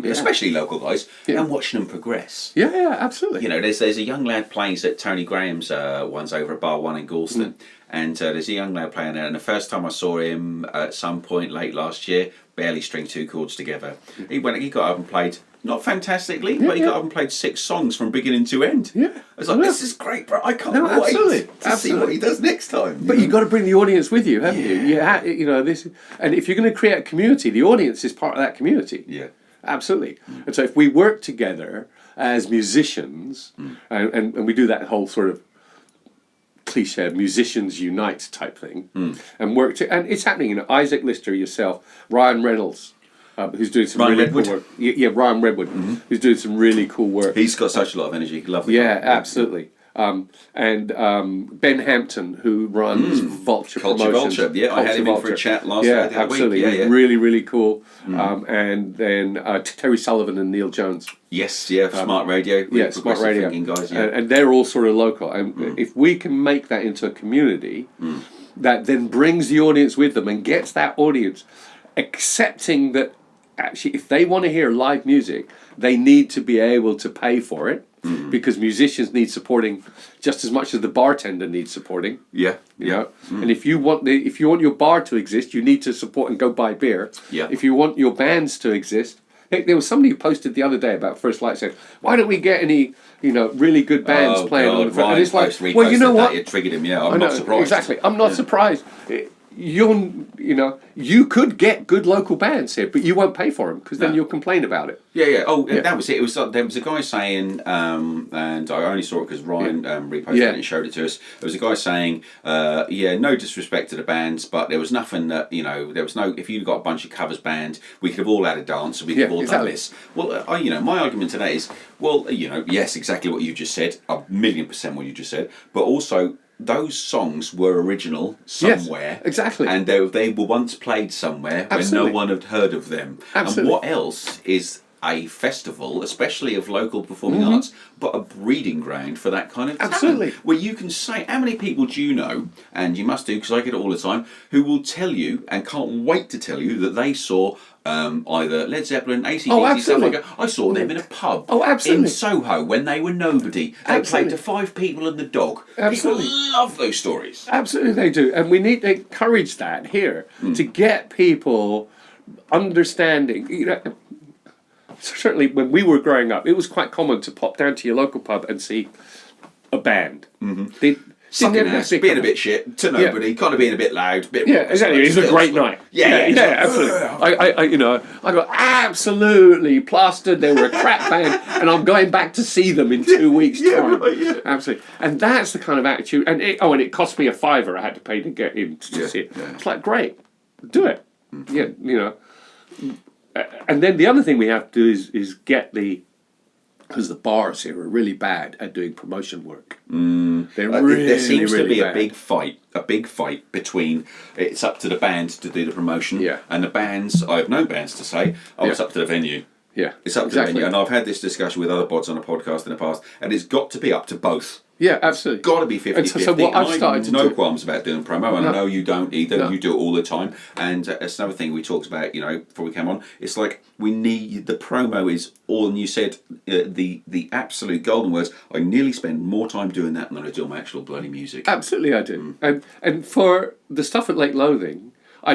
S1: especially local guys, and watching them progress.
S2: Yeah, absolutely.
S1: There's a young lad plays at Tony Graham's ones over at Bar 1 in Galston. And there's a young lad playing there. And the first time I saw him at some point late last year, barely string 2 chords together. He got up and played, not fantastically, but he got up and played 6 songs from beginning to end.
S2: Yeah.
S1: I was like, this is great, bro. I can't
S2: absolutely.
S1: wait to see what he does next time.
S2: But you've got to bring the audience with you, haven't you? You know, this, and if you're going to create a community, the audience is part of that community.
S1: Yeah.
S2: Absolutely. And so if we work together as musicians, and we do that whole sort of cliche musicians unite type thing, and and it's happening. You know, Isaac Lister, yourself, Ryan Reynolds, who's doing some really cool work. Yeah, Ryan Redwood, who's doing some really cool work.
S1: He's got such a lot of energy. Lovely.
S2: Yeah, absolutely. And Ben Hampton, who runs Vulture Promotions.
S1: Vulture, yeah, I had him in for a chat last
S2: absolutely.
S1: week. Yeah,
S2: really, really cool. And then Terry Sullivan and Neil Jones.
S1: Yes, Smart Radio.
S2: Yeah, Smart Radio.
S1: Guys,
S2: and they're all sort of local. And if we can make that into a community, that then brings the audience with them and gets that audience accepting that actually if they want to hear live music, they need to be able to pay for it. Because musicians need supporting just as much as the bartender needs supporting.
S1: Yeah,
S2: you know. And if you want your bar to exist, you need to support and go buy beer.
S1: Yeah.
S2: If you want your bands to exist, heck, there was somebody who posted the other day about First Light saying, "Why don't we get any really good bands playing on the front?" And it's like, well, you know what?
S1: It triggered him. Yeah, I'm not surprised.
S2: Exactly, I'm not surprised. You could get good local bands here, but you won't pay for them because then you'll complain about it.
S1: Yeah. That was it. It was there was a guy saying, and I only saw it because Ryan reposted it and showed it to us. There was a guy saying, no disrespect to the bands, but there was nothing that there was no. If you'd got a bunch of covers band, we could have all had a dance and we could have all done this. Well, my argument today is, yes, exactly what you just said, 1,000,000% what you just said, but also, those songs were original somewhere.
S2: Yes, exactly.
S1: And they were once played somewhere when no one had heard of them.
S2: Absolutely.
S1: And what else is a festival, especially of local performing arts, but a breeding ground for that kind of talent?
S2: Absolutely.
S1: Where you can say, how many people do you know, and you must do because I get it all the time, who will tell you and can't wait to tell you that they saw either Led Zeppelin, AC/DC, stuff like that. I saw them in a pub in Soho when they were nobody. They played to 5 people and the dog.
S2: Absolutely.
S1: People love those stories.
S2: Absolutely they do. And we need to encourage that here to get people understanding. Certainly when we were growing up, it was quite common to pop down to your local pub and see a band.
S1: Sucking ass, being a bit shit to nobody, kind of being a bit loud.
S2: Exactly. It was a great night.
S1: Yeah,
S2: absolutely. I got absolutely plastered. They were a crap band, and I'm going back to see them in 2 weeks' time. Absolutely. And that's the kind of attitude. And it cost me $5 I had to pay to get in to see it. It's like, great, do it. And then the other thing we have to do is get because the bars here are really bad at doing promotion work.
S1: There seems to be a big fight between it's up to the band to do the promotion and the bands. I have no bands to say, it's up to the venue.
S2: Yeah,
S1: it's up to the venue. And I've had this discussion with other pods on a podcast in the past, and it's got to be up to both.
S2: Yeah, absolutely.
S1: Got to be 50-50.
S2: So what I've started to
S1: do... qualms about doing promo, and I know you don't either. No. You do it all the time. And it's another thing we talked about, before we came on. It's like we need... The promo is all... And you said the absolute golden words. I nearly spend more time doing that than I do on my actual bloody music.
S2: Absolutely I do. And for the stuff at Lake Lothing... I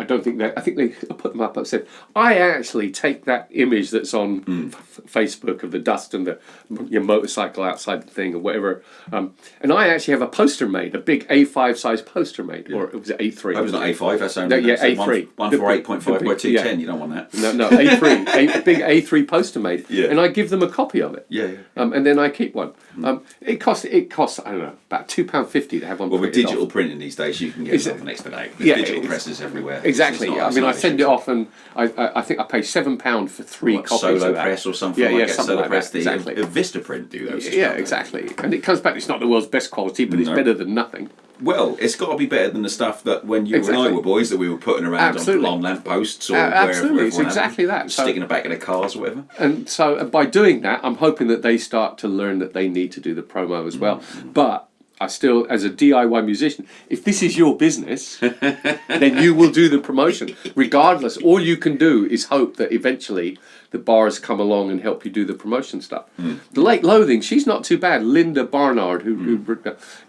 S2: don't think that. I think they put them up. I said I actually take that image that's on Facebook of the dust and your motorcycle outside the thing or whatever, and I actually have a poster made, a big A5 size poster made, or was it A3?
S1: That was not A5. That's only
S2: A3.
S1: 148.5 by 210. You don't want that.
S2: No, A3, big A3 poster made, and I give them a copy of it. And then I keep one. It costs I don't know about £2.50 to have one.
S1: Well, with digital printing these days, you can get it off next day. Digital presses everywhere.
S2: Exactly. I send it off, and I think I pay £7 for 3 copies
S1: Solo
S2: of that.
S1: Press or something like that.
S2: Something
S1: Solo
S2: like
S1: Press,
S2: that. Exactly.
S1: Vistaprint do those.
S2: Exactly. And it comes back. It's not the world's best quality, but it's better than nothing.
S1: Well, it's got to be better than the stuff that when you and I were boys that we were putting around on lampposts or wherever.
S2: It's exactly that.
S1: Sticking in the back of the cars or whatever.
S2: And so by doing that, I'm hoping that they start to learn that they need to do the promo as well. But I still, as a DIY musician, if this is your business, then you will do the promotion regardless. All you can do is hope that eventually the bars come along and help you do the promotion stuff. The Late Loathing, she's not too bad. Linda Barnard, who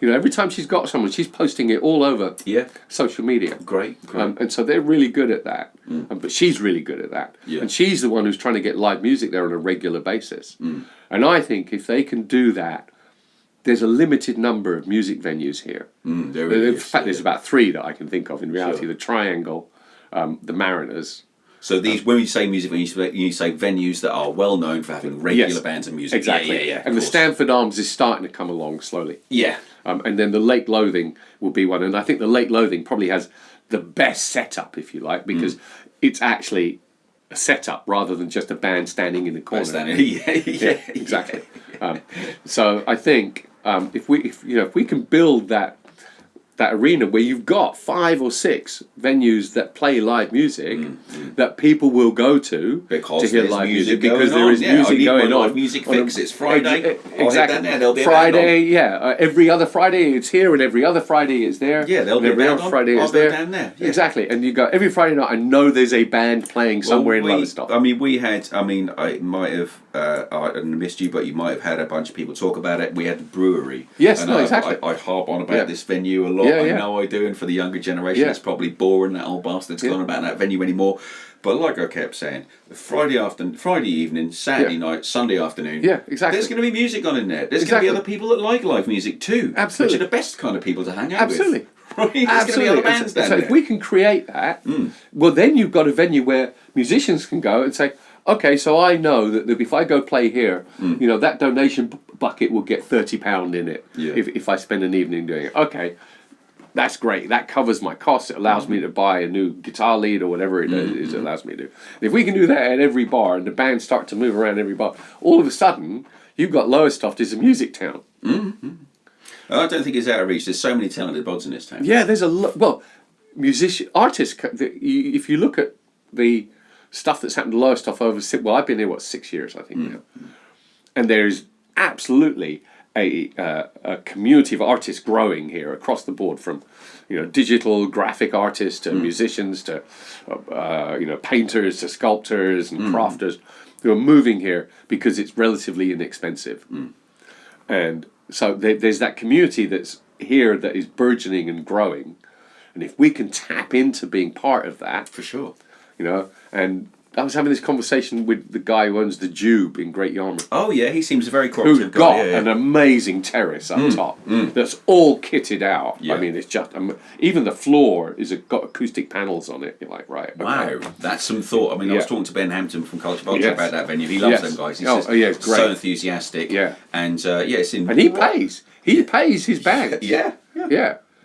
S2: every time she's got someone, she's posting it all over social media.
S1: Great.
S2: And so they're really good at that. But she's really good at that. And she's the one who's trying to get live music there on a regular basis. And I think if they can do that, there's a limited number of music venues here.
S1: There really
S2: in
S1: is,
S2: fact, there's about 3 that I can think of in reality. The Triangle, the Mariners.
S1: So these, when you say music venues, you say venues that are well known for having regular bands of music.
S2: Exactly.
S1: Yeah,
S2: and the Stanford Arms is starting to come along slowly.
S1: Yeah.
S2: And then the Late Loathing will be one. And I think the Late Loathing probably has the best setup, if you like, because it's actually a setup rather than just a band standing in the corner. Exactly. So I think if we can build that arena where you've got 5 or 6 venues that play live music that people will go to hear live music because there is music going on.
S1: Music fix. It's Friday.
S2: Exactly.
S1: There'll be
S2: Friday. Every other Friday it's here, and every other Friday it's there.
S1: Yeah, there'll be
S2: every other Friday it's there.
S1: Down there. Yeah.
S2: Exactly. And you go every Friday night. I know there's a band playing somewhere in Lowestoft.
S1: I mean, I might have I missed you, but you might have had a bunch of people talk about it. We had the brewery.
S2: Yes,
S1: and
S2: exactly.
S1: I harp on about this venue a lot. I know I do, and for the younger generation, it's probably boring that old bastard's gone about that venue anymore. But like I kept saying, Friday evening, Saturday night, Sunday afternoon.
S2: Yeah, exactly.
S1: There's going to be music on in there. There's going to be other people that like live music too.
S2: Absolutely.
S1: Which are the best kind of people to hang out with.
S2: Absolutely.
S1: Right? There's going to be other bands down
S2: so
S1: there.
S2: if we can create that, well, then you've got a venue where musicians can go and say, okay, so I know that if I go play here, that donation bucket will get £30 in it if I spend an evening doing it. Okay, that's great. That covers my costs. It allows me to buy a new guitar lead or whatever it is. It allows me to do. If we can do that at every bar and the bands start to move around every bar, all of a sudden you've got Lowestoft is a music town.
S1: I don't think it's out of reach. There's so many talented bods in this town.
S2: Yeah, there's artists. If you look at the stuff that's happened to Lowestoft over, I've been here 6 years, I think now, and there's absolutely a community of artists growing here across the board, from digital graphic artists to musicians to painters to sculptors and crafters who are moving here because it's relatively inexpensive, and so there's that community that's here that is burgeoning and growing, and if we can tap into being part of that,
S1: For sure.
S2: And I was having this conversation with the guy who owns the Jube in Great Yarmouth.
S1: Oh yeah, he seems a very
S2: Who's
S1: cooperative
S2: got
S1: guy.
S2: an amazing terrace up top that's all kitted out.
S1: Yeah.
S2: I mean, it's just even the floor got acoustic panels on it. You're like, right? Okay.
S1: Wow, that's some thought. I mean, I was talking to Ben Hampton from Culture Vulture about that venue. He loves them guys. He's
S2: it's great.
S1: So enthusiastic.
S2: Yeah,
S1: and it's in.
S2: And he pays. He pays his bands.
S1: Yeah.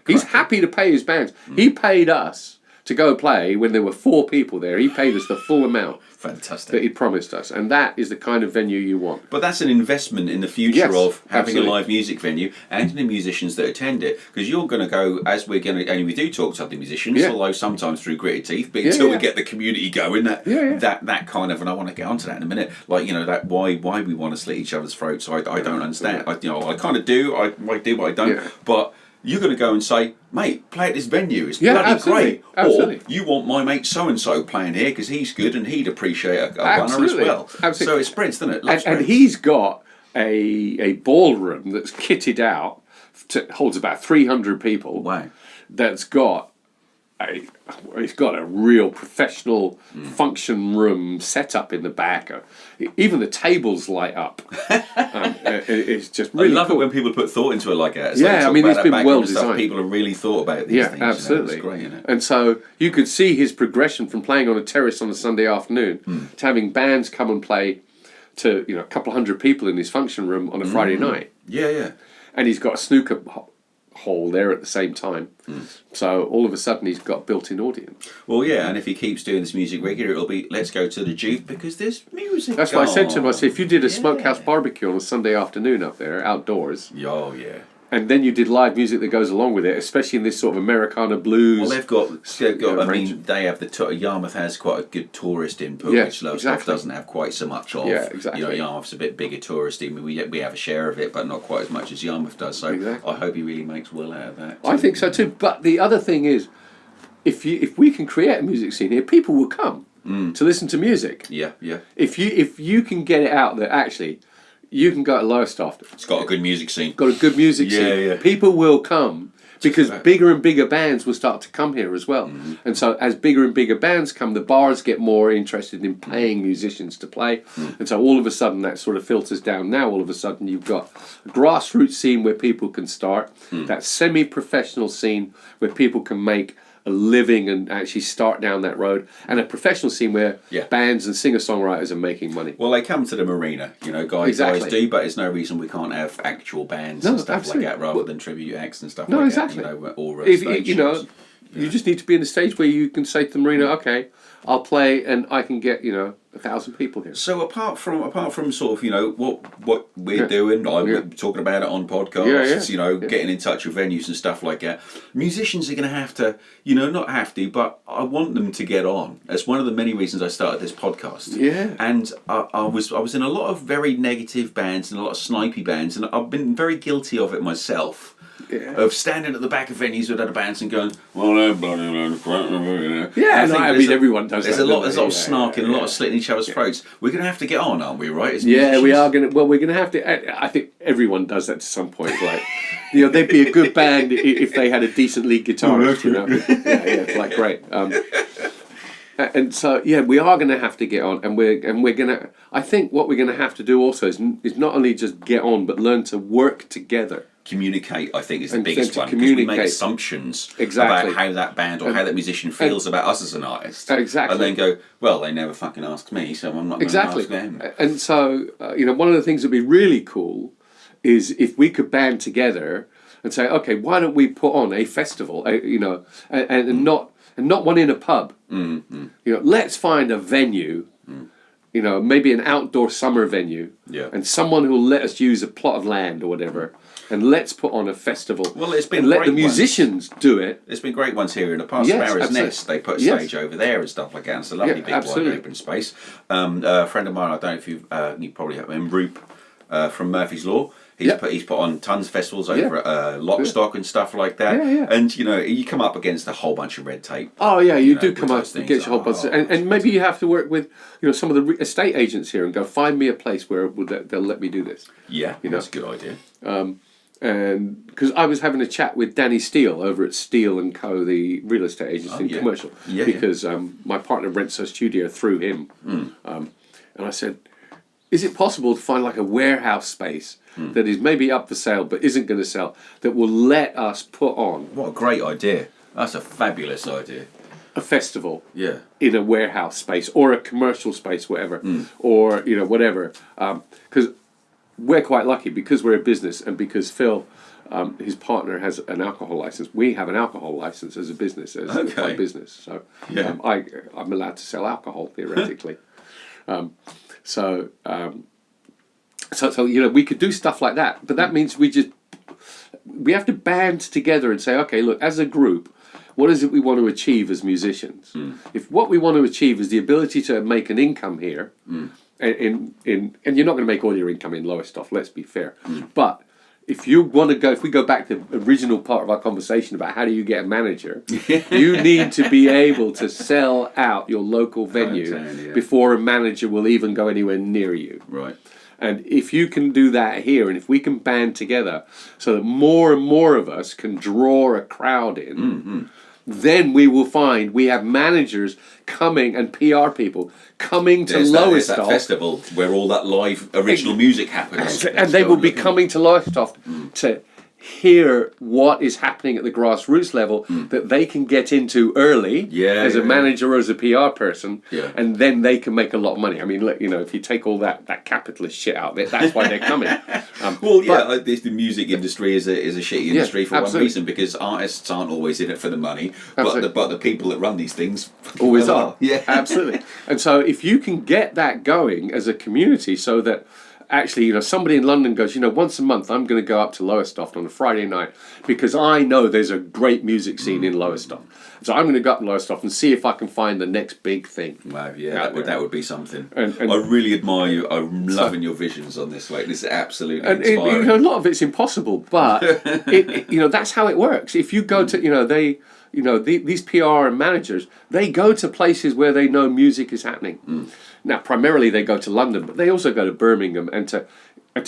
S2: He's happy to pay his bands. He paid us to go play when there were 4 people there. He paid us the full amount.
S1: Fantastic.
S2: That he'd promised us, and that is the kind of venue you want.
S1: But that's an investment in the future of having
S2: absolutely.
S1: a live music venue and in the musicians that attend it. Because you're going to go, as we're going to, and we do talk to other musicians, although sometimes through gritted teeth, but until we get the community going, that kind of, and I want to get onto that in a minute, that why we want to slit each other's throats, I don't understand. I kind of do, I do, but I don't.
S2: Yeah.
S1: But you're going to go and say, mate, play at this venue. It's bloody great.
S2: Absolutely.
S1: Or you want my mate so-and-so playing here because he's good and he'd appreciate a runner as well.
S2: Absolutely.
S1: So it spreads, doesn't it?
S2: And he's got a ballroom that's kitted out, holds about 300 people.
S1: Wow.
S2: That's got it's got a real professional function room set up in the back. Even the tables light up. It's just really
S1: I love
S2: cool.
S1: it when people put thought into it like that. It's
S2: I mean, it's been well
S1: designed.
S2: designed.
S1: People have really thought about these things.
S2: Absolutely.
S1: It's great, isn't it?
S2: And so you could see his progression from playing on a terrace on a Sunday afternoon to having bands come and play to a couple of hundred people in his function room on a Friday night.
S1: Yeah.
S2: And he's got a snooker hall there at the same time. So all of a sudden he's got built-in audience.
S1: Well, yeah, and if he keeps doing this music regular, it'll be, let's go to the Duke because there's music.
S2: That's what I said to him. I said, if you did a smokehouse barbecue on a Sunday afternoon up there, outdoors,
S1: Oh, yeah.
S2: and then you did live music that goes along with it, especially in this sort of Americana blues.
S1: Well, they've got. I mean, they have Yarmouth has quite a good tourist input, which Lowestoft doesn't have quite so much of.
S2: Yeah, exactly.
S1: Yarmouth's a bit bigger touristy. I mean, we have a share of it, but not quite as much as Yarmouth does. So I hope he really makes well out of that.
S2: I think so too. But the other thing is, if we can create a music scene here, people will come. to listen to music.
S1: Yeah, yeah.
S2: If you can get it out that actually you can go to Lowestoft.
S1: It's got a good music scene.
S2: Got a good music
S1: Yeah,
S2: scene.
S1: yeah.
S2: People will come because bigger and bigger bands will start to come here as well. And so as bigger and bigger bands come, the bars get more interested in paying musicians to play. And so all of a sudden that sort of filters down. Now all of a sudden you've got a grassroots scene where people can start, that semi-professional scene where people can make a living and actually start down that road, and a professional scene where bands and singer-songwriters are making money.
S1: Well, they come to the marina, guys do, but there's no reason we can't have actual bands and stuff like that rather than tribute acts and stuff like that. Or
S2: you just need to be in a stage where you can say to the marina, okay, I'll play and I can get 1,000 people here.
S1: So apart from sort of what we're doing, we're talking about it on podcasts, getting in touch with venues and stuff like that. Musicians are going to have to, not have to, but I want them to get on. That's one of the many reasons I started this podcast.
S2: Yeah.
S1: And I was in a lot of very negative bands and a lot of snipey bands, and I've been very guilty of it myself. Yeah. Of standing at the back of venues with other bands and going, well, they're bloody
S2: Yeah, I mean, everyone does.
S1: There's a lot of snarking, a lot of slitting each other's throats. We're going to have to get on, aren't we? Right?
S2: We are going to. Well, we're going to have to. I think everyone does that to some point. Like, they'd be a good band if they had a decent lead guitarist. It's like great. And so we are going to have to get on, and we're going to. I think what we're going to have to do also is not only just get on, but learn to work together.
S1: Communicate, I think, is the biggest one, because we make assumptions about how that band or how that musician feels about us as an artist.
S2: Exactly.
S1: And then go, well, they never fucking asked me, so I'm not going to ask them.
S2: And so, one of the things that would be really cool is if we could band together and say, okay, why don't we put on a festival, and not one in a pub. Let's find a venue. Maybe an outdoor summer venue, and someone who'll let us use a plot of land or whatever, and let's put on a festival.
S1: Well, it's been
S2: and let the musicians do it.
S1: There's been great ones here in the past. Mary's Nest, they put a stage over there and stuff like that. It's a lovely big wide open space. A friend of mine, I don't know if you probably have him, Roop from Murphy's Law. He's put on tons of festivals over at Lowestoft and stuff like that. And you come up against a whole bunch of red tape.
S2: Oh yeah, you do come up against a whole bunch, and maybe you have to work with some of the estate agents here and go find me a place where they'll let me do this.
S1: Yeah, that's a good idea.
S2: And because I was having a chat with Danny Steele over at Steele and Co, the real estate agency and commercial, because my partner rents a studio through him, and I said, is it possible to find like a warehouse space that is maybe up for sale but isn't going to sell, that will let us put on?
S1: What a great idea. That's a fabulous idea.
S2: A festival in a warehouse space or a commercial space, whatever, or whatever. Because we're quite lucky, because we're a business and because Phil, his partner, has an alcohol license. We have an alcohol license as a business, as my business. So I'm allowed to sell alcohol theoretically. So we could do stuff like that, but that means we have to band together and say, okay, look, as a group, what is it we want to achieve as musicians? If what we want to achieve is the ability to make an income here, and you're not going to make all your income in Lowestoft, let's be fair, but if we go back to the original part of our conversation about how do you get a manager, you need to be able to sell out your local venue before a manager will even go anywhere near you.
S1: Right.
S2: And if you can do that here, and if we can band together so that more and more of us can draw a crowd in, then we will find we have managers coming and PR people coming to Lowestoft.
S1: That festival where all that live original music happens.
S2: And they will be coming to Lowestoft to hear what is happening at the grassroots level that they can get into early as a manager or as a PR person, and then they can make a lot of money. I mean, look, if you take all that capitalist shit out, that's why they're coming.
S1: The music industry is a shitty industry for one reason, because artists aren't always in it for the money, but the people that run these things
S2: always are. Yeah, absolutely. And so if you can get that going as a community, so that actually, somebody in London goes, once a month I'm going to go up to Lowestoft on a Friday night because I know there's a great music scene in Lowestoft. So I'm going to go up to Lowestoft and see if I can find the next big thing.
S1: Wow, that would be something. And I really admire you. I'm loving your visions on this. This is absolutely inspiring.
S2: A lot of it's impossible, but that's how it works. If you go to, these PR managers, they go to places where they know music is happening. Now, primarily they go to London, but they also go to Birmingham and to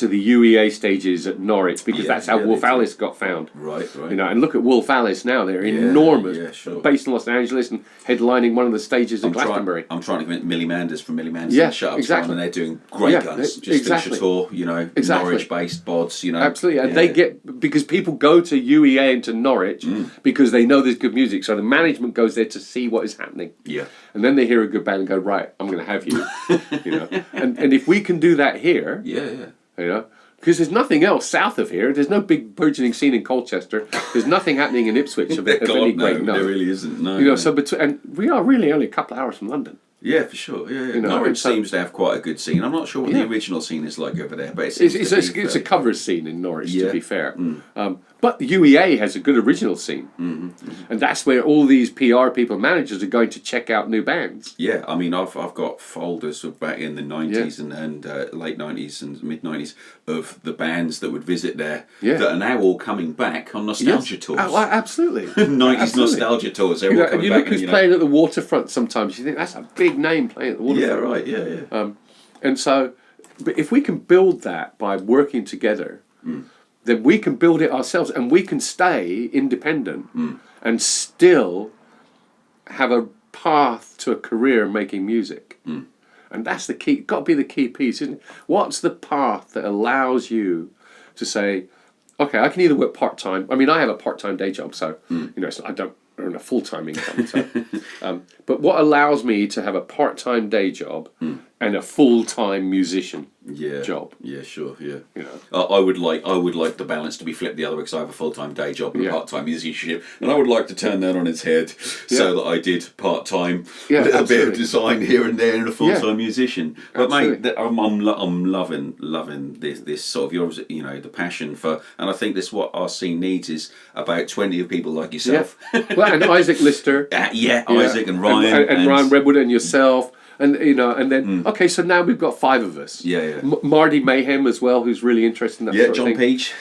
S2: the UEA stages at Norwich, because that's how Wolf Alice got found.
S1: Right.
S2: And look at Wolf Alice now; they're enormous,
S1: sure.
S2: based in Los Angeles and headlining one of the stages in Glastonbury.
S1: I'm trying to convince Millie Manders from Millie Manders
S2: Yeah,
S1: Shut Up
S2: exactly.
S1: and they're doing great guns. Just
S2: exactly.
S1: feature tour, Norwich-based bods,
S2: Absolutely, and they get, because people go to UEA and to Norwich because they know there's good music, so the management goes there to see what is happening.
S1: Yeah.
S2: And then they hear a good band and go, right, I'm going to have you. And if we can do that here, because there's nothing else south of here. There's no big burgeoning scene in Colchester. There's nothing happening in Ipswich of any great note.
S1: There really isn't. No.
S2: So and we are really only a couple of hours from London.
S1: Yeah, for sure. Yeah. Norwich seems to have quite a good scene. I'm not sure what the original scene is like over there, but
S2: it's a cover scene in Norwich, to be fair. But UEA has a good original scene, and that's where all these PR people, managers, are going to check out new bands.
S1: Yeah, I mean, I've got folders of back in the 90s and late 90s and mid 90s of the bands that would visit there that are now all coming back on nostalgia tours.
S2: Oh, absolutely.
S1: 90s nostalgia tours. They're all coming
S2: and you
S1: back
S2: look who's playing at the waterfront sometimes, you think that's a big name playing at the waterfront.
S1: Yeah, right, yeah.
S2: And so, but if we can build that by working together, then we can build it ourselves, and we can stay independent and still have a path to a career making music. And that's the key. Got to be the key piece, isn't it? What's the path that allows you to say, okay, I can either work part-time. I mean, I have a part-time day job, so so I don't earn a full-time income. So, but what allows me to have a part-time day job and a full-time musician job?
S1: Yeah, sure. Yeah. I would like the balance to be flipped the other way, because I have a full-time day job and a part-time musicianship, and I would like to turn that on its head so that I did part-time, a bit of design here and there, and a full-time musician. But mate, I'm loving this sort of yours, the passion for, and I think this what our scene needs is about 20 of people like yourself.
S2: Well, and Isaac Lister.
S1: Isaac and Ryan
S2: and Ryan Redwood and yourself. And and then okay, so now we've got 5 of us. Marty Mayhem as well, who's really interested in that sort of thing.
S1: Peach.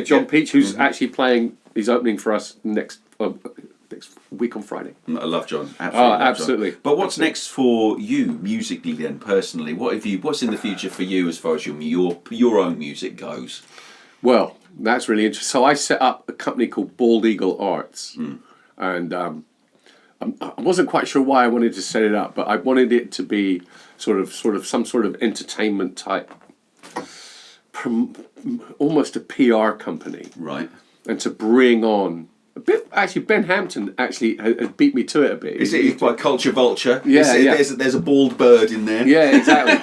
S2: John Peach, who's actually playing. He's opening for us next week on Friday.
S1: I love John.
S2: Absolutely.
S1: John. But what's next for you musically then, personally? What's in the future for you as far as your own music goes?
S2: Well, that's really interesting. So I set up a company called Bald Eagle Arts, and I wasn't quite sure why I wanted to set it up, but I wanted it to be sort of some sort of entertainment type, almost a PR company,
S1: right?
S2: And to bring on a bit. Actually, Ben Hampton actually has beat me to it a bit.
S1: Is it like Culture Vulture?
S2: Yeah.
S1: There's a bald bird in there.
S2: Yeah, exactly.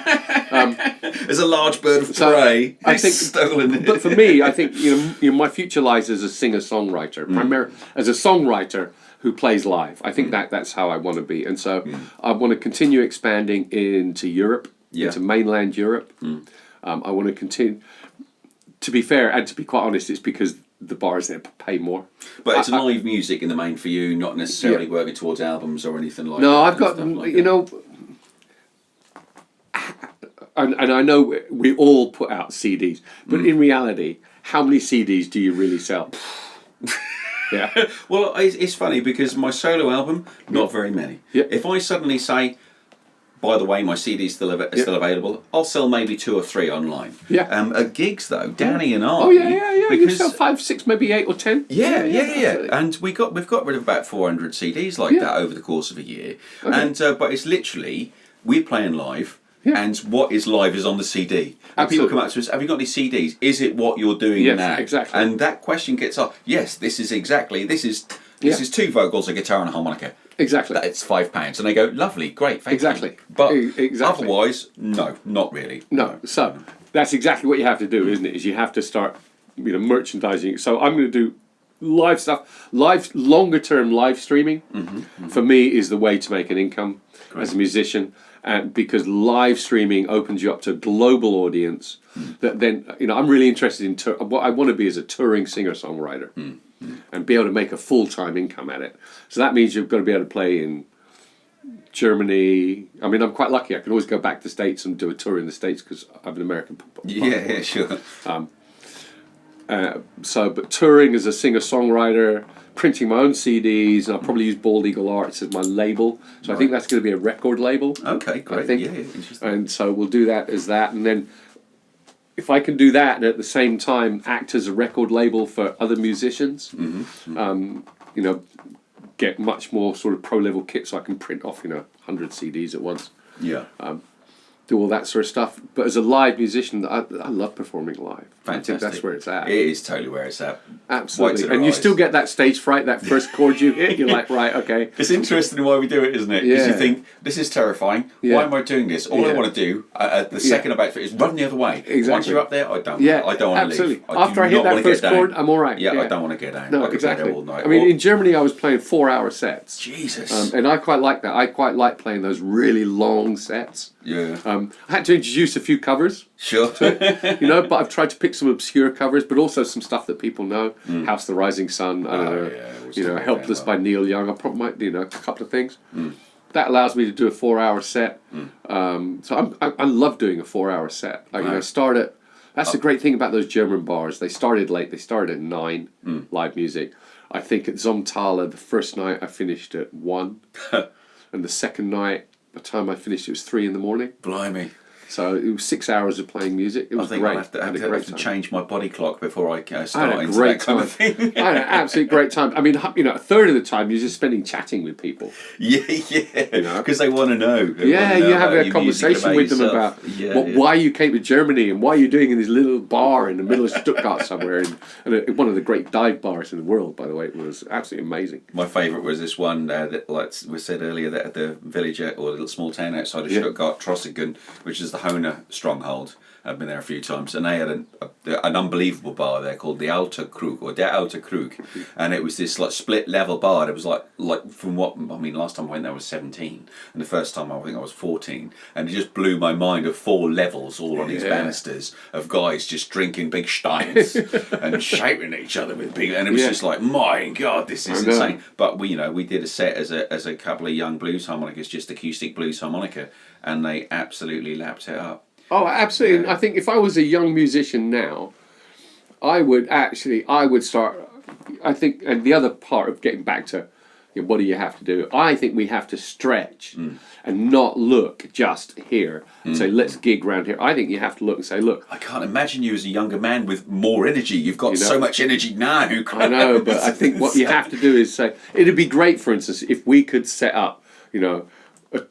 S1: There's a large bird of prey.
S2: I think
S1: stolen it.
S2: But for me, I think my future lies as a singer-songwriter, primarily as a songwriter who plays live. I think that's how I want to be, and so I want to continue expanding into Europe, into mainland Europe. I want to continue. To be fair, and to be quite honest, it's because the bars there pay more.
S1: But it's live music in the main for you, not necessarily working towards albums or anything like that.
S2: No, I've got and I know we all put out CDs, but in reality, how many CDs do you really sell?
S1: Well, it's funny because my solo album, not very many. If I suddenly say, by the way, my CD's still available, I'll sell maybe 2 or 3 online. At gigs though, Danny and I.
S2: You sell 5, 6, maybe 8 or 10.
S1: And we've got rid of about 400 CDs like that over the course of a year. And but it's literally we're playing live. And what is live is on the CD. And people come up to us, have you got any CDs? Is it what you're doing now?
S2: Exactly.
S1: And that question gets asked. Yes, this is 2 vocals, a guitar and a harmonica.
S2: Exactly.
S1: It's £5. And they go, lovely, great, thank you. But otherwise, no, not really.
S2: No. So that's exactly what you have to do, isn't it? Is you have to start merchandising. So I'm going to do live stuff. Longer term live streaming for me is the way to make an income as a musician. And because live streaming opens you up to a global audience, that then I'm really interested in what I want to be as a touring singer-songwriter, and be able to make a full-time income at it. So that means you've got to be able to play in Germany. I mean, I'm quite lucky. I can always go back to the States and do a tour in the States because I'm an American.
S1: Yeah, sure.
S2: But touring as a singer-songwriter, printing my own CDs, and I'll probably use Bald Eagle Arts as my label. So I think that's going to be a record label.
S1: Okay, great.
S2: I think.
S1: Yeah, interesting.
S2: And so we'll do that as that, and then if I can do that and at the same time act as a record label for other musicians, get much more sort of pro-level kit so I can print off, 100 CDs at once.
S1: Yeah.
S2: Do all that sort of stuff. But as a live musician, I love performing live.
S1: Fantastic.
S2: I think that's where it's at.
S1: It is totally where it's at.
S2: Absolutely. And you still get that stage fright, that first chord you hit, you're like, right, okay.
S1: It's interesting why we do it, isn't it? Because you think, this is terrifying.
S2: Yeah.
S1: Why am I doing this? All I want to do, the second about it, is run the other way.
S2: Exactly.
S1: Once you're up there, I don't want to
S2: absolutely.
S1: leave.
S2: After I hit that first chord, I'm all right.
S1: Yeah, I don't want to get down.
S2: No,
S1: I could
S2: exactly.
S1: be there all night.
S2: I mean, in Germany, I was playing 4-hour sets.
S1: Jesus.
S2: And I quite like that. I quite like playing those really long sets.
S1: Yeah.
S2: I had to introduce a few covers.
S1: Sure.
S2: But I've tried to pick some obscure covers, but also some stuff that people know. House the Rising Sun, I don't know, Helpless by Neil Young. I probably might, a couple of things. That allows me to do a 4-hour set. So I love doing a 4-hour set. Start at. That's the great thing about those German bars. They started late. They started at 9 live music. I think at Zomthaler the first night I finished at 1, and the second night, by the time I finished, it was 3 in the morning.
S1: Blimey.
S2: So it was 6 hours of playing music. It was great.
S1: I think I'll have to change my body clock before I start
S2: I had a
S1: into
S2: great
S1: that kind
S2: time.
S1: of thing.
S2: I had an absolute great time. I mean, a third of the time you're just spending chatting with people.
S1: Yeah. Because they want to know.
S2: You have a conversation with them about why you came to Germany and why you're doing in this little bar in the middle of Stuttgart somewhere. And one of the great dive bars in the world, by the way. It was absolutely amazing.
S1: My favourite was this one that, like we said earlier, that at the village or the little small town outside of Stuttgart, Trossingen, which is the Hohner stronghold. I've been there a few times, and they had an unbelievable bar there called the Alte Krug or Der Alte Krug, and it was this like split level bar. It was like from what I mean. Last time I went there I was 17, and the first time I think I was 14, and it just blew my mind of 4 levels all on these banisters of guys just drinking big steins and shouting at each other with big, and it was just like, my God, this is insane. But we did a set as a couple of young blues harmonicas, just acoustic blues harmonica, and they absolutely lapped it up.
S2: Oh, absolutely. I think if I was a young musician now, I would start, I think, and the other part of getting back to what do you have to do, I think we have to stretch and not look just here and say, let's gig round here. I think you have to look and say, look.
S1: I can't imagine you as a younger man with more energy. You've got so much energy now.
S2: I know, but I think what you have to do is say, it'd be great, for instance, if we could set up, a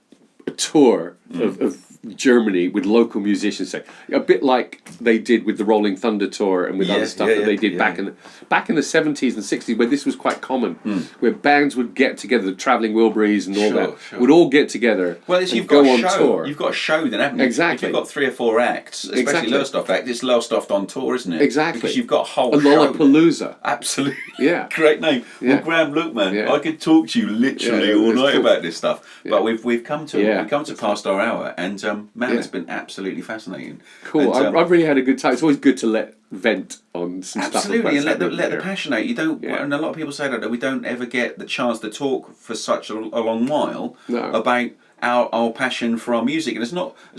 S2: tour of Germany with local musicians, say a bit like they did with the Rolling Thunder tour and with other stuff that they did back in the 70s and 60s, where this was quite common, where bands would get together, the Travelling Wilburys and all that would all get together.
S1: Well, you've got a show. Tour. You've got a show then, haven't you?
S2: Exactly.
S1: If you've got 3 or 4 acts, especially Lowestoft act, it's Lowestoft on tour, isn't it?
S2: Exactly.
S1: Because you've got a whole
S2: show. Lollapalooza.
S1: Absolutely.
S2: Yeah.
S1: Great name. Yeah. Well, Graham, look, man, I could talk to you literally all night about this stuff, but we've come to past our hour, and man, it's been absolutely fascinating.
S2: Cool.
S1: And,
S2: I've really had a good time. It's always good to let vent on some stuff.
S1: Absolutely, and let the passion out. You don't, and a lot of people say that we don't ever get the chance to talk for such a long while about our passion for our music, and it's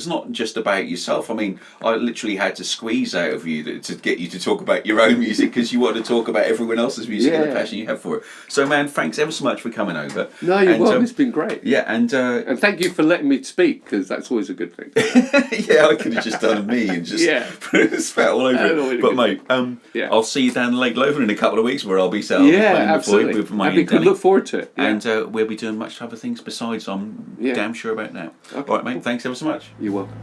S1: not just about yourself. I mean, I literally had to squeeze out of you to get you to talk about your own music because you want to talk about everyone else's music and the passion you have for it. So, man, thanks ever so much for coming over.
S2: No, you're welcome. It's been great.
S1: Yeah, and
S2: thank you for letting me speak, because that's always a good thing.
S1: Yeah, I could have just done me and just spat all over it. But mate, I'll see you down Lake Loven in a couple of weeks, where I'll be set up playing
S2: absolutely.
S1: with my
S2: We could look forward to it.
S1: And we'll be doing much other things besides. I'm damn sure about now. Okay. All right, mate. Thanks ever so much.
S2: You're welcome.